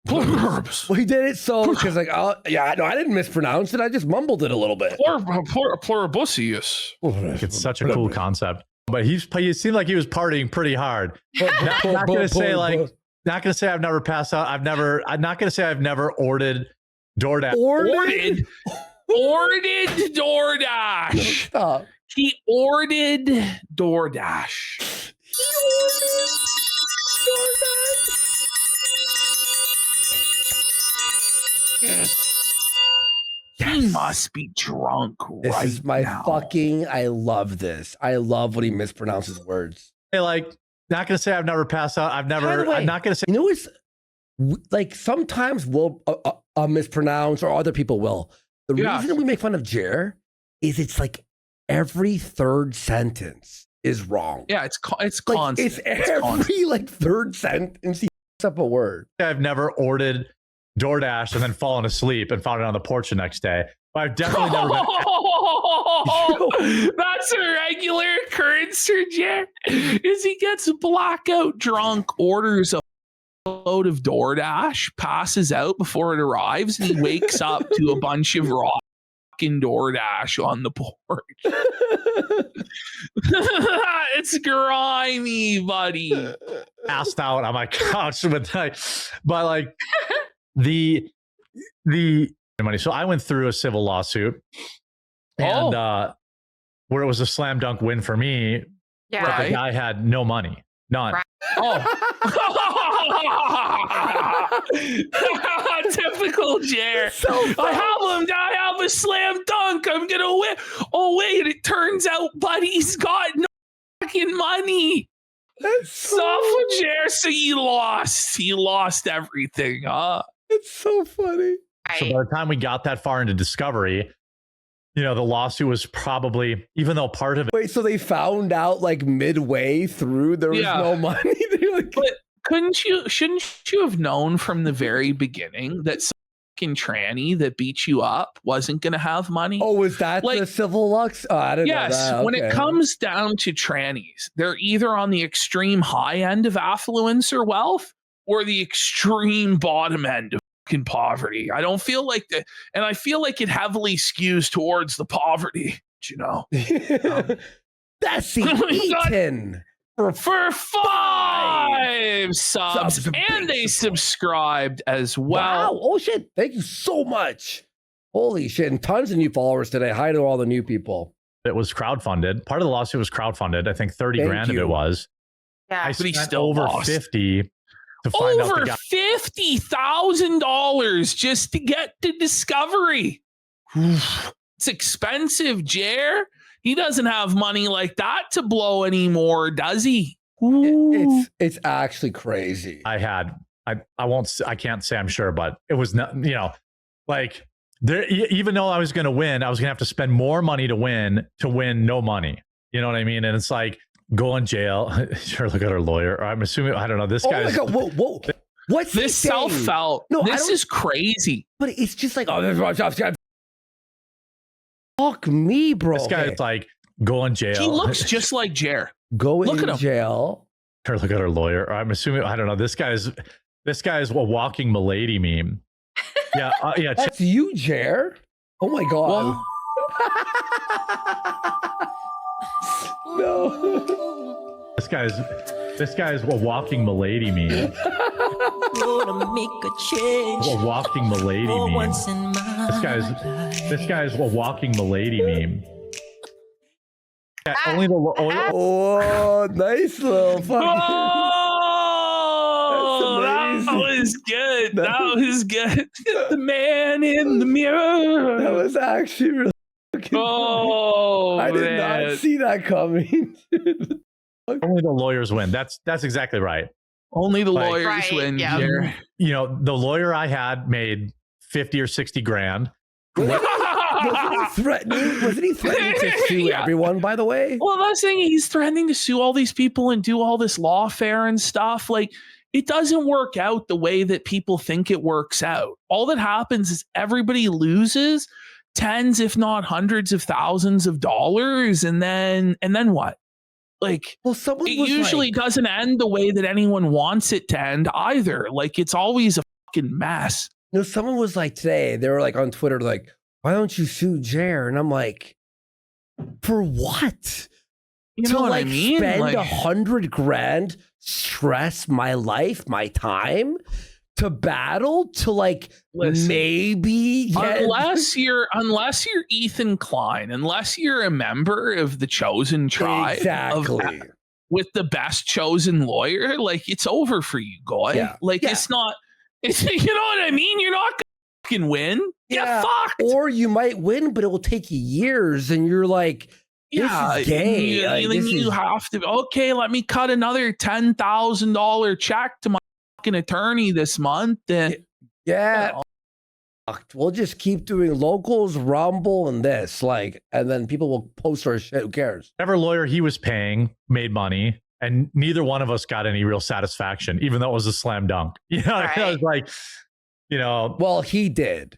Plurbs. Well, he did it so because like, oh yeah, no, I didn't mispronounce it. I just mumbled it a little bit. Pluribusius. It's such a cool concept. But he seemed like he was partying pretty hard. Not gonna say I've never passed out. I'm not gonna say I've never ordered DoorDash. Ordered DoorDash. Stop. He ordered DoorDash. He must be drunk This right is my now. I love this. I love when he mispronounces words. Hey, like, not gonna say I've never passed out. I'm not gonna say. You know, it's like sometimes we'll mispronounce or other people will. The reason we make fun of Jer is it's like every third sentence is wrong. Yeah, it's Like, constant. it's every like third sentence he picks up a word. I've never ordered DoorDash and then fallen asleep and found it on the porch the next day. But I've definitely never been. That's a regular occurrence for Jer. Is he gets blackout drunk, orders a load of DoorDash, passes out before it arrives, and he wakes up to a bunch of rocking DoorDash on the porch. It's grimy, buddy. Passed out on my couch with like the money. So I went through a civil lawsuit, and where it was a slam dunk win for me. Yeah. But the guy had no money, none. Right. Oh. Typical Jer. I have a slam dunk. I'm gonna win. Oh wait, it turns out Buddy's got no fucking money. That's So Jer, so he lost everything, huh? It's so funny. So by the time we got that far into discovery, you know, the lawsuit was probably, even though part of it. Wait, so they found out like midway through there was no money? They're like, But shouldn't you have known from the very beginning that some fucking tranny that beat you up wasn't going to have money? oh, was that like- the civil lux? Oh, I didn't know Yes, that. when it Okay. comes down to trannies, they're either on the extreme high end of affluence or wealth or the extreme bottom end of fucking poverty. I don't feel like that, and I feel like it heavily skews towards the poverty, you know. Bessie We got- Eaton. For 5 subs, Subs, a and big they support. subscribed as well. Wow. Oh, shit. Thank you so much. Holy shit. And tons of new followers today. Hi to all the new people. It was crowdfunded. Part of the lawsuit was crowdfunded. I think 30 Thank grand of you. it was. Yeah. I But he spent still over lost. 50 to find out Over the guy. $50,000 just to get to Discovery. It's expensive, Jer. He doesn't have money like that to blow anymore, does he? Ooh. It's actually crazy. I can't say I'm sure, but it was not, you know, like there, even though I was going to win, I was going to have to spend more money to win no money. You know what I mean? And it's like, go in jail. Sure, look at our lawyer. Or I'm assuming, I don't know, this Oh guy's. my God. Whoa. What's This he saying? self-felt. No, I This don't- is crazy. But it's just like, oh, this is fuck me, bro. This guy's Okay. like, go in jail. Oh. He looks just like Jer. Go look in at him. jail. Sure, look at our lawyer. Or I'm assuming, I don't know, this guy's a walking milady meme. Yeah. Yeah. That's you, Jer. Oh my God. No. This guy's a walking milady meme. Gonna make a change A walking milady for meme. once in my This guy's a walking milady meme. Yeah, only the Oh, nice little fucking. Oh, That's that amazing. was good. That was good. The man in the mirror. That was actually really fucking Oh, I did man. not see that coming. only the lawyers win. That's exactly right. Only the Like- lawyers Right, win. yeah. Jer. You know, the lawyer I had made 50 or 60 grand. Wasn't he threatening to sue Yeah. everyone, by the way? Well, that's saying he's threatening to sue all these people and do all this lawfare and stuff. Like, it doesn't work out the way that people think it works out. All that happens is everybody loses tens, if not hundreds of thousands of dollars, and then what? Like, Well, someone it was usually like, doesn't end the way that anyone wants it to end either. Like, it's always a fucking mess. Someone was like today, they were like on Twitter, like, why don't you sue Jer? And I'm like, for what? You know what I mean? Spend Like, $100,000, stress my life, my time to battle to like listen, maybe get... unless you're Ethan Klein, unless you're a member of the chosen tribe, exactly, with the best chosen lawyer, like it's over for you, Goy. Yeah. Like it's not. It's, you know what I mean? You're not gonna fucking win. Yeah. Get fucked. Or you might win, but it will take you years, and you're like, this is gay. You have to. Okay, let me cut another $10,000 check to my fucking attorney this month. And yeah, we'll just keep doing locals, Rumble, and this, like, and then people will post our shit. Who cares? Whatever lawyer he was paying made money, and neither one of us got any real satisfaction, even though it was a slam dunk. You know, Right. I was like, you know, Well, he did.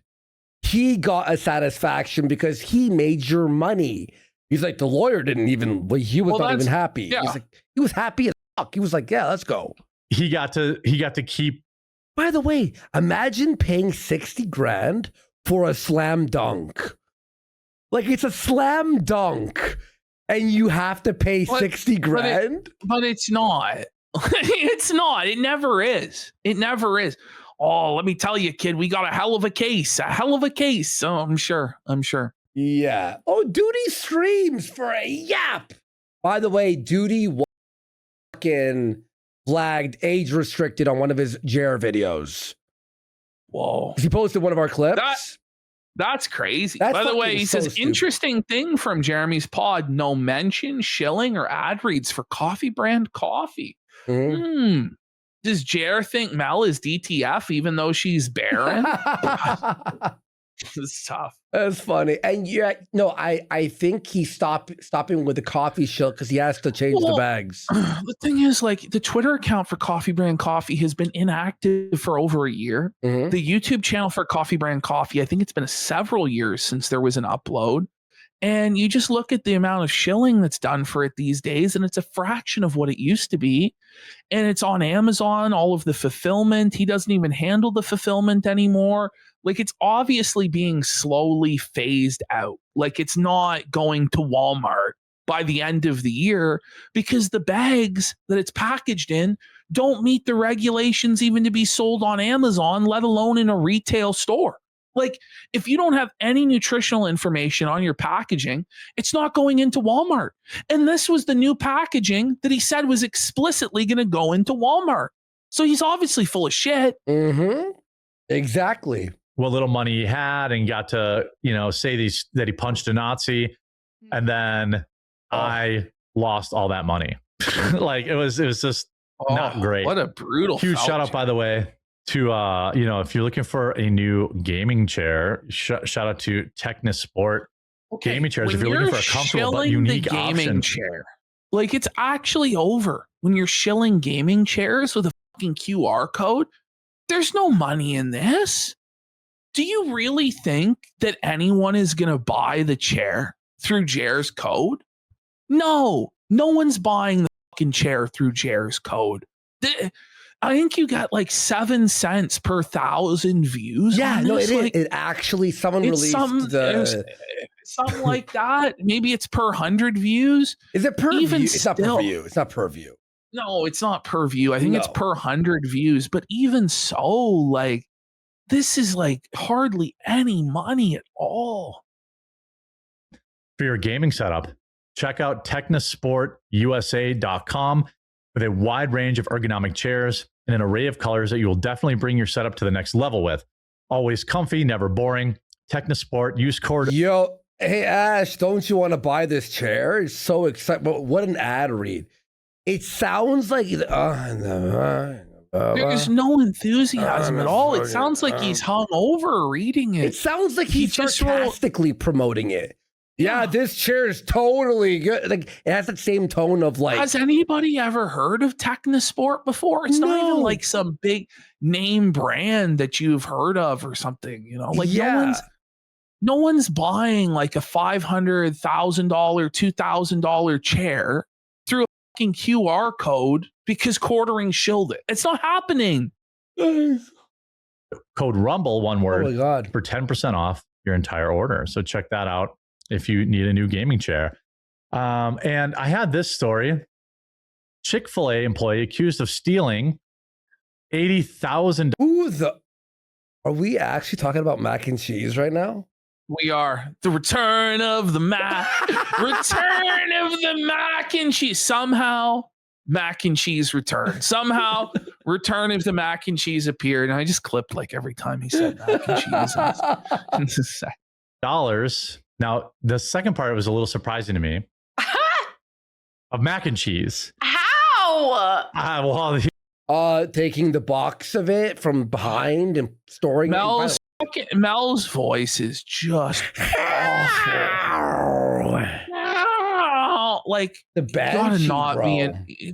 He got a satisfaction because he made your money. He's like, the lawyer didn't even, he was not even happy. yeah. He's like, he was happy as fuck. He was like, yeah, let's go. he got to keep. By the way, imagine paying $60,000 for a slam dunk. Like, it's a slam dunk, and you have to pay $60,000. but it's not. It's not. It never is. It never is. Oh, let me tell you, kid, we got a hell of a case. A hell of a case. Oh, I'm sure. Yeah. Oh, Duty streams for a yap. By the way, Duty fucking flagged age restricted on one of his Jer videos. Whoa. He posted one of our clips. That's crazy. That's By the way, fucking he so says, stupid. interesting thing from Jeremy's pod, no mention, shilling, or ad reads for coffee brand coffee. Mhm. Does Jer think Mel is DTF even though she's barren? It's tough. That's funny. And yeah, no, I think he's stopping with the coffee shill because he has to change the Well, bags. The thing is, like, the Twitter account for Coffee Brand Coffee has been inactive for over a year. Mhm. The YouTube channel for Coffee Brand Coffee, I think it's been several years since there was an upload. And you just look at the amount of shilling that's done for it these days, and it's a fraction of what it used to be. And it's on Amazon, all of the fulfillment. He doesn't even handle the fulfillment anymore. Like, it's obviously being slowly phased out. Like, it's not going to Walmart by the end of the year because the bags that it's packaged in don't meet the regulations even to be sold on Amazon, let alone in a retail store. Like, if you don't have any nutritional information on your packaging, it's not going into Walmart. And this was the new packaging that he said was explicitly going to go into Walmart. So he's obviously full of shit. Mm-hmm. Exactly. What little money he had and got to, you know, say that he punched a Nazi, and then I lost all that money. Like, it was just not great. What a brutal. Huge shout out, by the way, to you know, if you're looking for a new gaming chair, shout out to Technosport gaming chairs. When If you're looking for a comfortable but unique gaming option, chair, like, it's actually over when you're shilling gaming chairs with a fucking QR code. There's no money in this. Do you really think that anyone is going to buy the chair through Jer's code? No one's buying the fucking chair through Jer's code. I think you got like 7 cents per 1,000 views. Yeah, on no, this. it is. Like, It actually, someone it's released something like that. Maybe it's per 100 views. Is it per Even view? It's not per still. view. It's not per view. No, it's not per view. I think it's No. per 100 views. But even so, like, this is like hardly any money at all. for your gaming setup, check out technosportusa.com with a wide range of ergonomic chairs and an array of colors that you will definitely bring your setup to the next level with. Always comfy, never boring. Technosport, use code. Yo, hey Ash, don't you want to buy this chair? It's so exciting. But what an ad read. It sounds like There's no enthusiasm at all. It sounds like he's hung over reading it it. sounds like He he's just wrote- sarcastically promoting it. Yeah, this chair is totally good. Like, it has that same tone of like, Has anybody ever heard of Technosport before? It's not No. even like some big name brand that you've heard of or something, you know? Like, Yeah. no one's buying like a $500,000, $2,000 chair through a fucking QR code because Quartering shilled it. It's not happening. code Rumble, one Oh word, my God. for 10% off your entire order. So check that out if you need a new gaming chair. And I had this story. Chick-fil-A employee accused of stealing $80,000. Are we actually talking about mac and cheese right now? We are the return of the mac and cheese. Somehow mac and cheese returned. Somehow return of the mac and cheese appeared. And I just clipped like every time he said mac and cheese. And Dollars. Now, the second part was a little surprising to me. Of mac and cheese. How? Taking the box of it from behind and storing Mel's voice is just awful. Like, the banshee,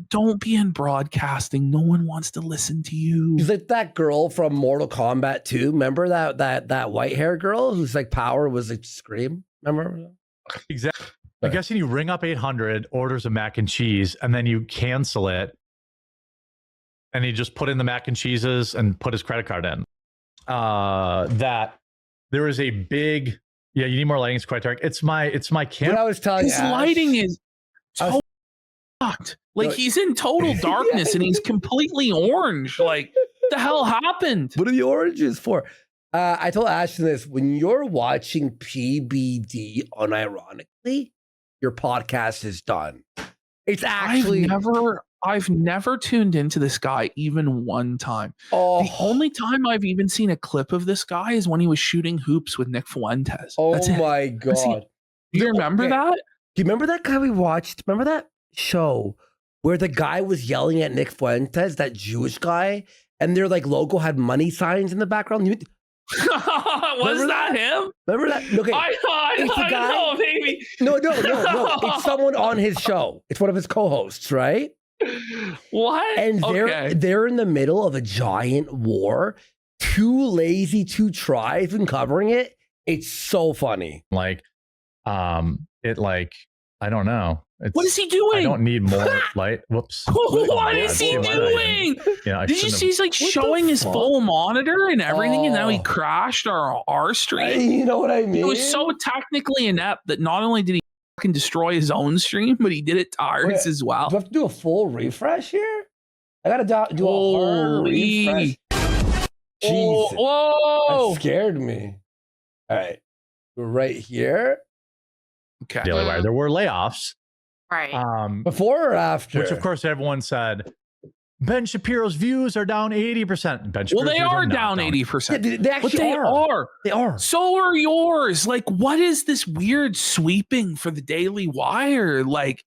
don't be in broadcasting. No one wants to listen to you. He's like that girl from Mortal Kombat 2. Remember that white hair girl whose like power was like scream? Remember? Exactly. I guess you ring up 800 orders of mac and cheese, and then you cancel it, and he just put in the mac and cheeses and put his credit card in. That there is a big, you need more lighting. It's quite dark. It's my camera. What I was telling you, his lighting is so fucked. Like he's in total darkness and he's completely orange. Like the hell happened? What are the oranges for? I told Ashton this: when you're watching PBD unironically, your podcast is done. It's actually I've never tuned into this guy even one time. Oh. The only time I've even seen a clip of this guy is when he was shooting hoops with Nick Fuentes. Oh my God. Do you remember that? Do you remember that guy we watched? Remember that show where the guy was yelling at Nick Fuentes, that Jewish guy, and their like logo had money signs in the background? Was that him? Remember that? Okay. I know, maybe. No. It's someone on his show. It's one of his co-hosts, right? What? And they're in the middle of a giant war. Too lazy to try even covering it. It's so funny. I don't know. What is he doing? I don't need more light. Whoops. What is he doing? Did you see he's like showing his full monitor and everything, and now he crashed our stream? You know what I mean? It was so technically inept that not only did he fucking destroy his own stream, but he did it to ours as well. Do I have to do a full refresh here? I gotta do a hard refresh. Jesus. Whoa! That scared me. All right. We're right here. Okay. Daily Wire. There were layoffs. Right. Before or after? Which, of course, everyone said, Ben Shapiro's views are down 80%. They are down 80%. Yeah, they actually are. They are. So are yours. Like, what is this weird sweeping for the Daily Wire? Like,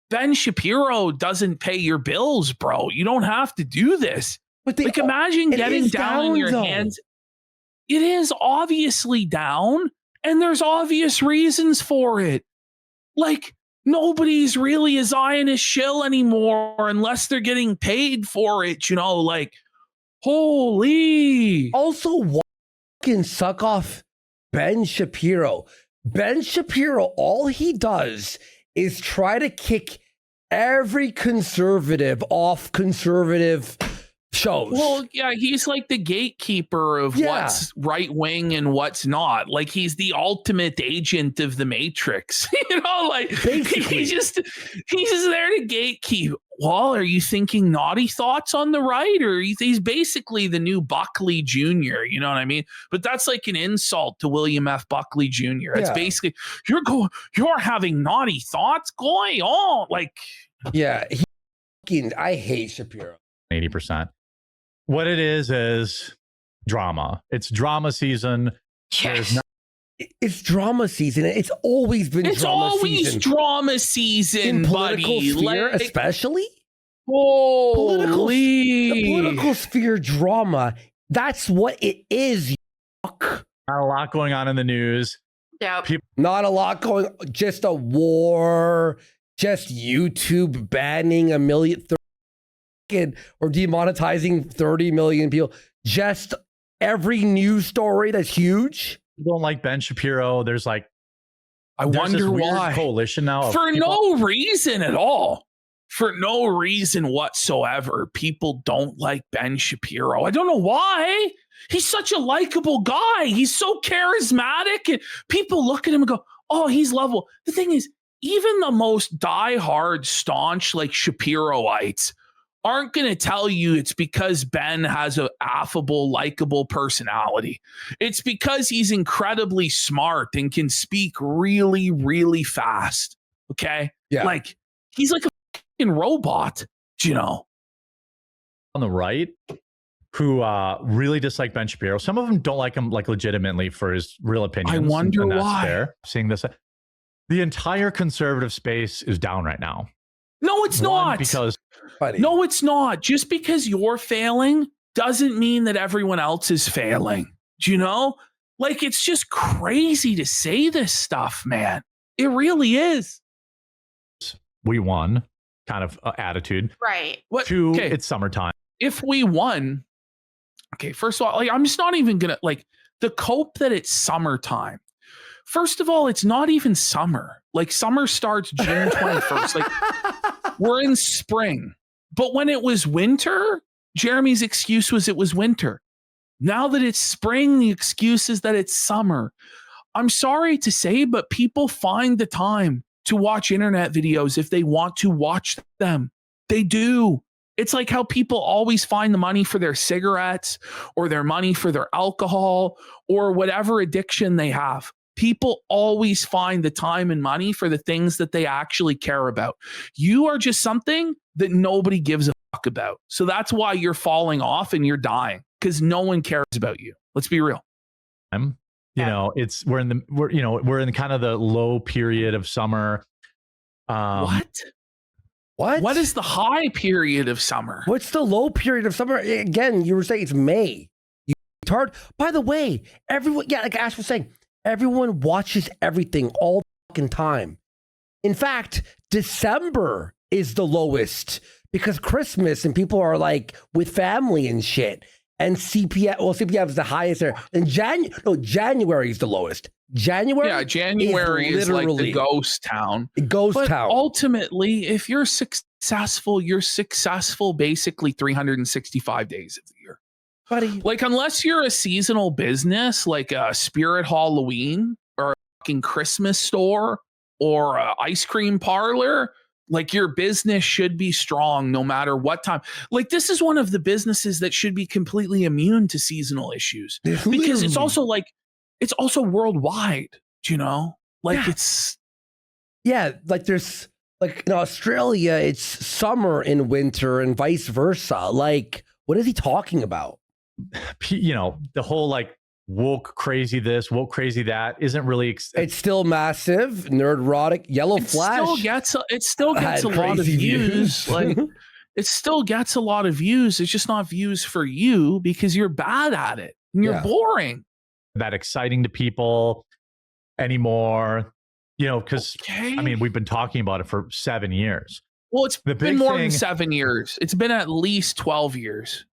Ben Shapiro doesn't pay your bills, bro. You don't have to do this. But imagine getting down on your hands. It is obviously down, and there's obvious reasons for it. Like, nobody's really a Zionist shill anymore unless they're getting paid for it, like, holy. Also, what can suck off Ben Shapiro? Ben Shapiro, all he does is try to kick every conservative off conservative shows. Well, yeah, he's like the gatekeeper of what's right wing and what's not. Like, he's the ultimate agent of the Matrix. Basically. He's just there to gatekeep. Well, are you thinking naughty thoughts on the right? Or he's basically the new Buckley Jr., you know what I mean? But that's like an insult to William F. Buckley Jr. It's basically, you're having naughty thoughts going on. Like, yeah, I hate Shapiro. 80%. What it is drama. It's drama season. Yes. It's drama season. It's always been drama season. Drama season, in political buddy. Sphere, especially. Holy. The political sphere drama. That's what it is. Not a lot going on in the news. Yeah. Not a lot going. Just a war. Just YouTube banning 1 million. Or demonetizing 30 million people. Just every news story that's huge. People don't like Ben Shapiro. There's I wonder why. Coalition now for no reason at all. For no reason whatsoever. People don't like Ben Shapiro. I don't know why. He's such a likable guy. He's so charismatic. And people look at him and go, oh, he's lovable. The thing is, even the most diehard, staunch, like Shapiroites aren't going to tell you it's because Ben has an affable, likable personality. It's because he's incredibly smart and can speak really, really fast. Okay? Yeah. Like, he's like a fucking robot, you know? On the right, who really dislike Ben Shapiro. Some of them don't like him, like, legitimately for his real opinions. I wonder and that's why. fair. Seeing this, the entire conservative space is down right now. No, it's not. Because no, it's not. Just because you're failing doesn't mean that everyone else is failing. Do you know? Like, it's just crazy to say this stuff, man. It really is. we won kind of attitude. Right. What? Two, Okay. it's summertime. If we won, okay, first of all, like, I'm just not even gonna like the cope that it's summertime. First of all, it's not even summer. Like, summer starts June 21st. Like, we're in spring. But when it was winter, Jeremy's excuse was it was winter. Now that it's spring, the excuse is that it's summer. I'm sorry to say, but people find the time to watch internet videos if they want to watch them. They do. It's like how people always find the money for their cigarettes or their money for their alcohol or whatever addiction they have. People always find the time and money for the things that they actually care about. You are just something that nobody gives a fuck about. So that's why you're falling off and you're dying, because no one cares about you. Let's be real. You know, we're in kind of the low period of summer. What? What is the high period of summer? What's the low period of summer? Again, you were saying it's May. You retard. By the way, everyone, yeah, like Ash was saying, everyone watches everything all the fucking time. In fact, December is the lowest because Christmas and people are like with family and shit. And CPF is the highest there. And January is the lowest. January is like the ghost town. Ghost town. Ultimately, if you're successful basically 365 days of the year. Buddy. Like, unless you're a seasonal business like a Spirit Halloween or a fucking Christmas store or an ice cream parlor, like, your business should be strong no matter what time. Like, this is one of the businesses that should be completely immune to seasonal issues because it's also worldwide, you know? Like, like there's like in Australia, it's summer and winter and vice versa. Like, what is he talking about? You know, the whole like woke crazy this, woke crazy that isn't really. It's still massive, nerdrotic, yellow flash. It still gets a lot of views. Like, it still gets a lot of views. It's just not views for you because you're bad at it and you're boring. That exciting to people anymore, you know, because I mean, we've been talking about it for 7 years. Well, it's been more than 7 years. It's been at least 12 years.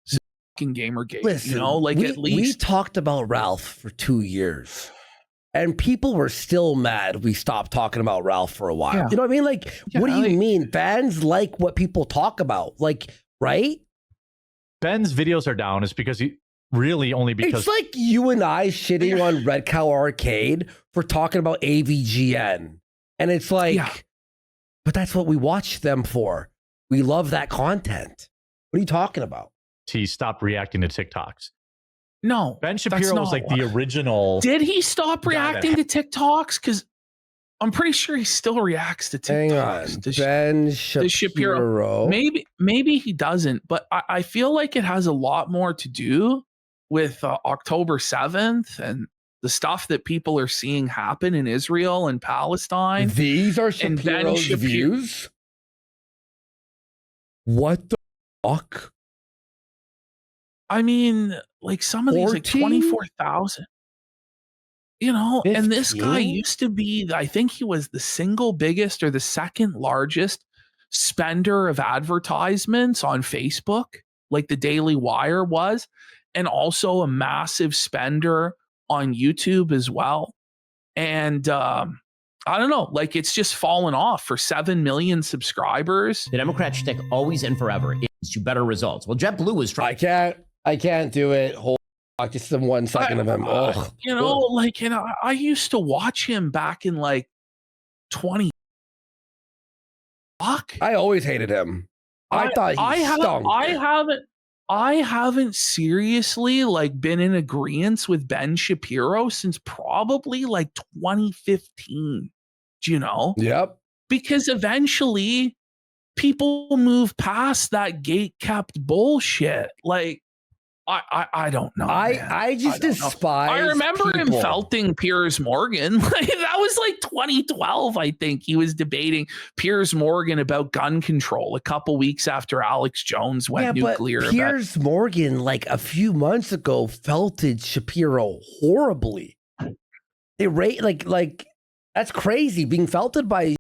Gamergate. Listen, you know, like at least we talked about Ralph for 2 years and people were still mad we stopped talking about Ralph for a while. Yeah. You know what I mean? Like, what do you mean? Fans like what people talk about, like, right? Ben's videos are down is because he really only because it's like you and I shitting on Red Cow Arcade for talking about AVGN. And it's like, but that's what we watch them for. We love that content. What are you talking about? He stopped reacting to TikToks. No, Ben Shapiro was like the original. Did he stop reacting to TikToks? Because I'm pretty sure he still reacts to TikToks. Hang on. Ben Shapiro. Maybe he doesn't, but I feel like it has a lot more to do with October 7th and the stuff that people are seeing happen in Israel and Palestine. These are Shapiro's views? What the fuck? I mean, like, some of these, like 24,000, you know, 15? And this guy used to be, I think he was the single biggest or the second largest spender of advertisements on Facebook, like the Daily Wire was, and also a massive spender on YouTube as well. And I don't know, like, it's just fallen off for 7 million subscribers. The Democrats shtick always and forever is to better results. Well, JetBlue was trying. I can't do it. just in 1 second of him. Oh, you know, like, you know, I used to watch him back in like 20. Fuck. I always hated him. I thought he stunk. I haven't seriously like been in agreement with Ben Shapiro since probably like 2015. Do you know? Yep. Because eventually people move past that gate kept bullshit. Like, I don't know. I just despise. I remember him people. felting Piers Morgan. Like, that was like 2012, I think. He was debating Piers Morgan about gun control a couple weeks after Alex Jones went nuclear. But Piers Morgan, like a few months ago, felted Shapiro horribly. They rate like that's crazy. Being felted by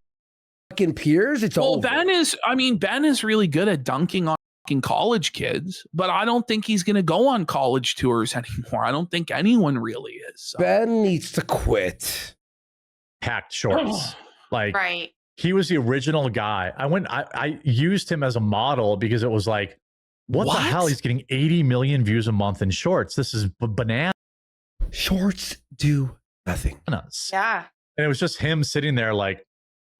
fucking Piers, it's over. Ben is really good at dunking on college kids, but I don't think he's going to go on college tours anymore. I don't think anyone really is. So. Ben needs to quit. Packed shorts. Like, right. He was the original guy. I used him as a model because it was like, what the hell? He's getting 80 million views a month in shorts. This is banana. Shorts do nothing. Yeah. And it was just him sitting there, like,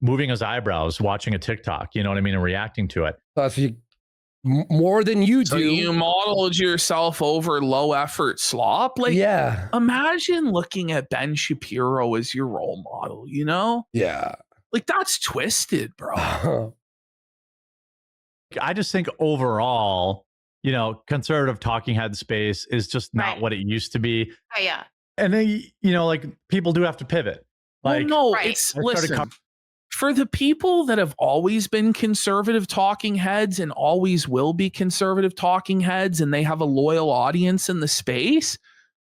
moving his eyebrows, watching a TikTok, you know what I mean, and reacting to it. So you, more than you do. So you modeled yourself over low effort slop. Like, yeah. Imagine looking at Ben Shapiro as your role model, you know? Yeah. Like, that's twisted, bro. I just think overall, you know, conservative talking head space is just not what it used to be. Oh, yeah. And then, you know, like, people do have to pivot. Like, well, no, it's, listen, for the people that have always been conservative talking heads and always will be conservative talking heads, and they have a loyal audience in the space,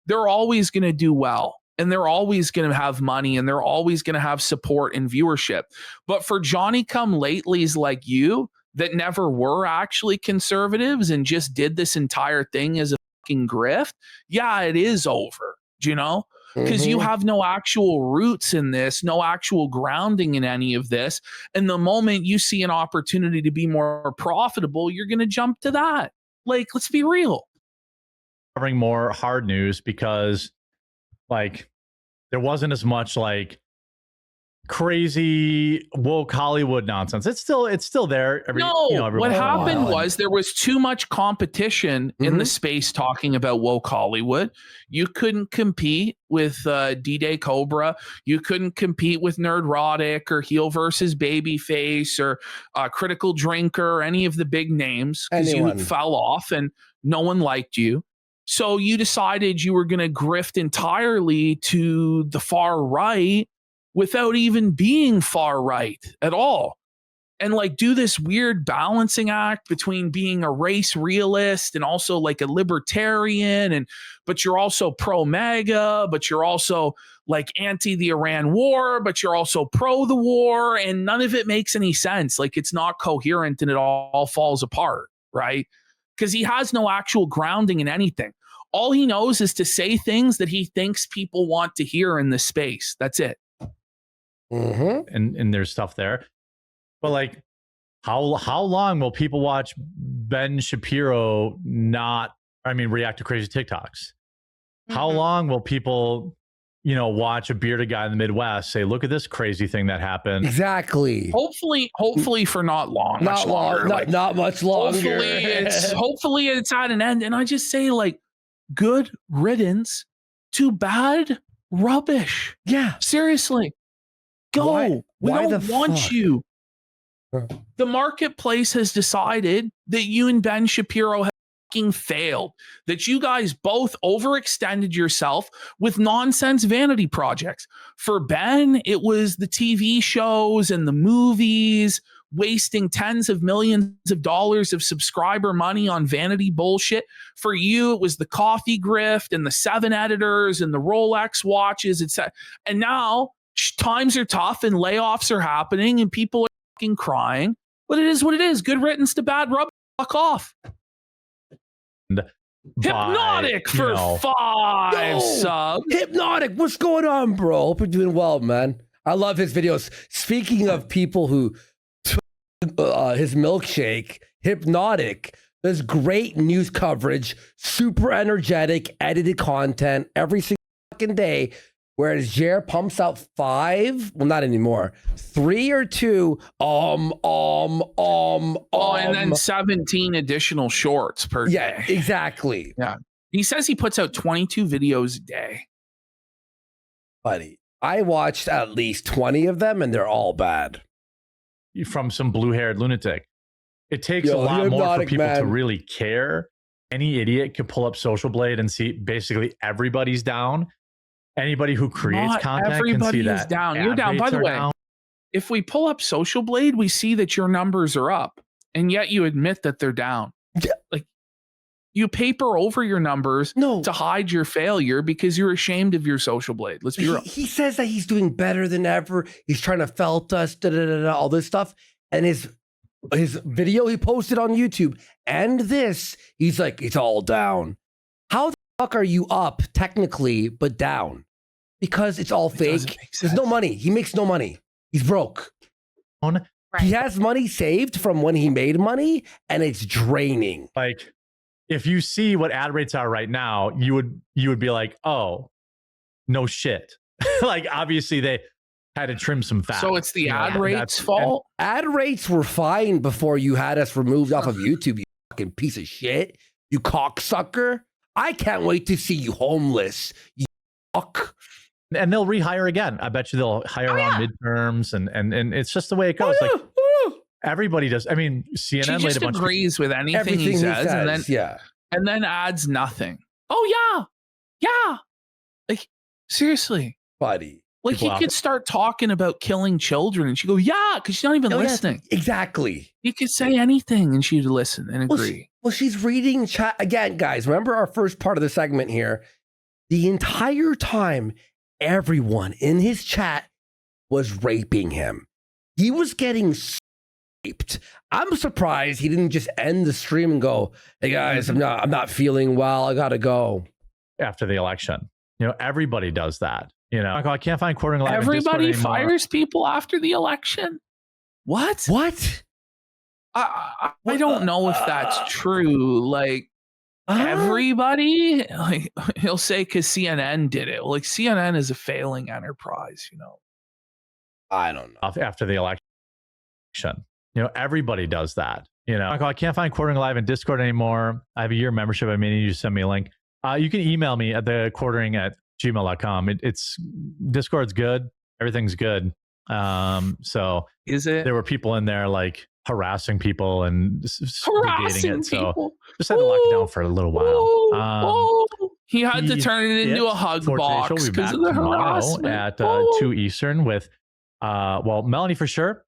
they're always going to do well. And they're always going to have money, and they're always going to have support and viewership. But for Johnny come latelys like you that never were actually conservatives and just did this entire thing as a fucking grift, yeah, it is over. Do you know? Because you have no actual roots in this, no actual grounding in any of this. And the moment you see an opportunity to be more profitable, you're going to jump to that. Like, let's be real. Covering more hard news because, like, there wasn't as much like crazy woke Hollywood nonsense. It's still there. What happened was there was too much competition in the space talking about woke Hollywood. You couldn't compete with D-Day Cobra. You couldn't compete with Nerdrotic or Heel versus Babyface or Critical Drinker or any of the big names because you fell off and no one liked you. So you decided you were going to grift entirely to the far right without even being far right at all. And like do this weird balancing act between being a race realist and also like a libertarian, but you're also pro MAGA, but you're also like anti the Iran war, but you're also pro the war, and none of it makes any sense. Like it's not coherent and it all falls apart, right? Because he has no actual grounding in anything. All he knows is to say things that he thinks people want to hear in this space. That's it. And there's stuff there, but like how long will people watch Ben Shapiro react to crazy TikToks? How long will people, you know, watch a bearded guy in the Midwest say, look at this crazy thing that happened? Exactly. Hopefully for not long. Not much longer. Hopefully it's at an end. And I just say, like, good riddance to bad rubbish. Yeah. Seriously. Go. We don't want you. The marketplace has decided that you and Ben Shapiro have fucking failed. That you guys both overextended yourself with nonsense vanity projects. For Ben, it was the TV shows and the movies, wasting tens of millions of dollars of subscriber money on vanity bullshit. For you, it was the coffee grift and the 7 editors and the Rolex watches, etc. And now times are tough and layoffs are happening and people are fucking crying. But it is what it is. Good riddance to bad rub. Fuck off. Hypnotic for 5 subs. Hypnotic, what's going on, bro? Hope you're doing well, man. I love his videos. Speaking of people who took his milkshake, Hypnotic There's great news coverage, super energetic, edited content every single fucking day. Whereas Jer pumps out 5, well, not anymore, 3 or 2, and then 17 additional shorts per day. Yeah, exactly. Yeah. He says he puts out 22 videos a day. Buddy, I watched at least 20 of them, and they're all bad. From some blue-haired lunatic. It takes a lot more for people to really care. Any idiot can pull up Social Blade and see basically everybody's down. Anybody who creates content can see that. Down. You're down. By the way, if we pull up Social Blade, we see that your numbers are up, and yet you admit that they're down. Yeah. Like, you paper over your numbers to hide your failure because you're ashamed of your Social Blade. Let's be real. He says that he's doing better than ever. He's trying to felt us, all this stuff. And his video he posted on YouTube and this, he's like, it's all down. How the fuck are you up technically, but down? Because it's all fake. There's no money. He makes no money. He's broke. Right. He has money saved from when he made money, and it's draining. Like, if you see what ad rates are right now, you would be like, oh, no shit. Like, obviously they had to trim some fat. So it's the ad rates' fault? Ad rates were fine before you had us removed off of YouTube, you fucking piece of shit. You cocksucker. I can't wait to see you homeless. You fuck. And they'll rehire again. I bet you they'll hire on midterms, and it's just the way it goes. Like, everybody does. I mean, CNN she just agrees with anything he says, and then adds nothing. Oh yeah. Like, seriously, buddy. Like, he could start talking about killing children, and she'd go, yeah, because she's not even listening. Yeah, exactly. He could say anything, and she'd listen and agree. Well, she's reading chat again, guys. Remember our first part of the segment here? The entire time, everyone in his chat was raping him. He was getting raped. I'm surprised he didn't just end the stream and go, "Hey guys, I'm not feeling well. I gotta go." After the election, everybody does that. I can't find Quartering Live. Everybody fires people after the election. What? I don't know if that's true. Like, everybody, like, he'll say because CNN did it. Like, CNN is a failing enterprise. I don't know. After the election, everybody does that. I can't find Quartering Live in Discord anymore. I have a year membership. I may need you to send me a link. You can email me at quartering@gmail.com. It's Discord's good. Everything's good. So is it? There were people in there like harassing people and harassing it. People. So just had to lock it down for a little while. He had to turn it into a hug box because of the harassment. At 2 Eastern with Melanie for sure.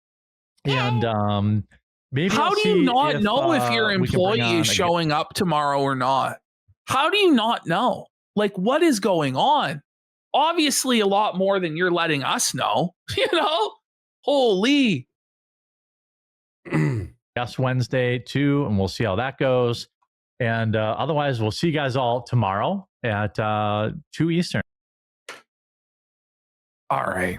And maybe how do you not know if your employee is showing up tomorrow or not? How do you not know? Like, what is going on? Obviously, a lot more than you're letting us know. Holy. Yes, Wednesday too, and we'll see how that goes. And otherwise, we'll see you guys all tomorrow at 2 Eastern. All right.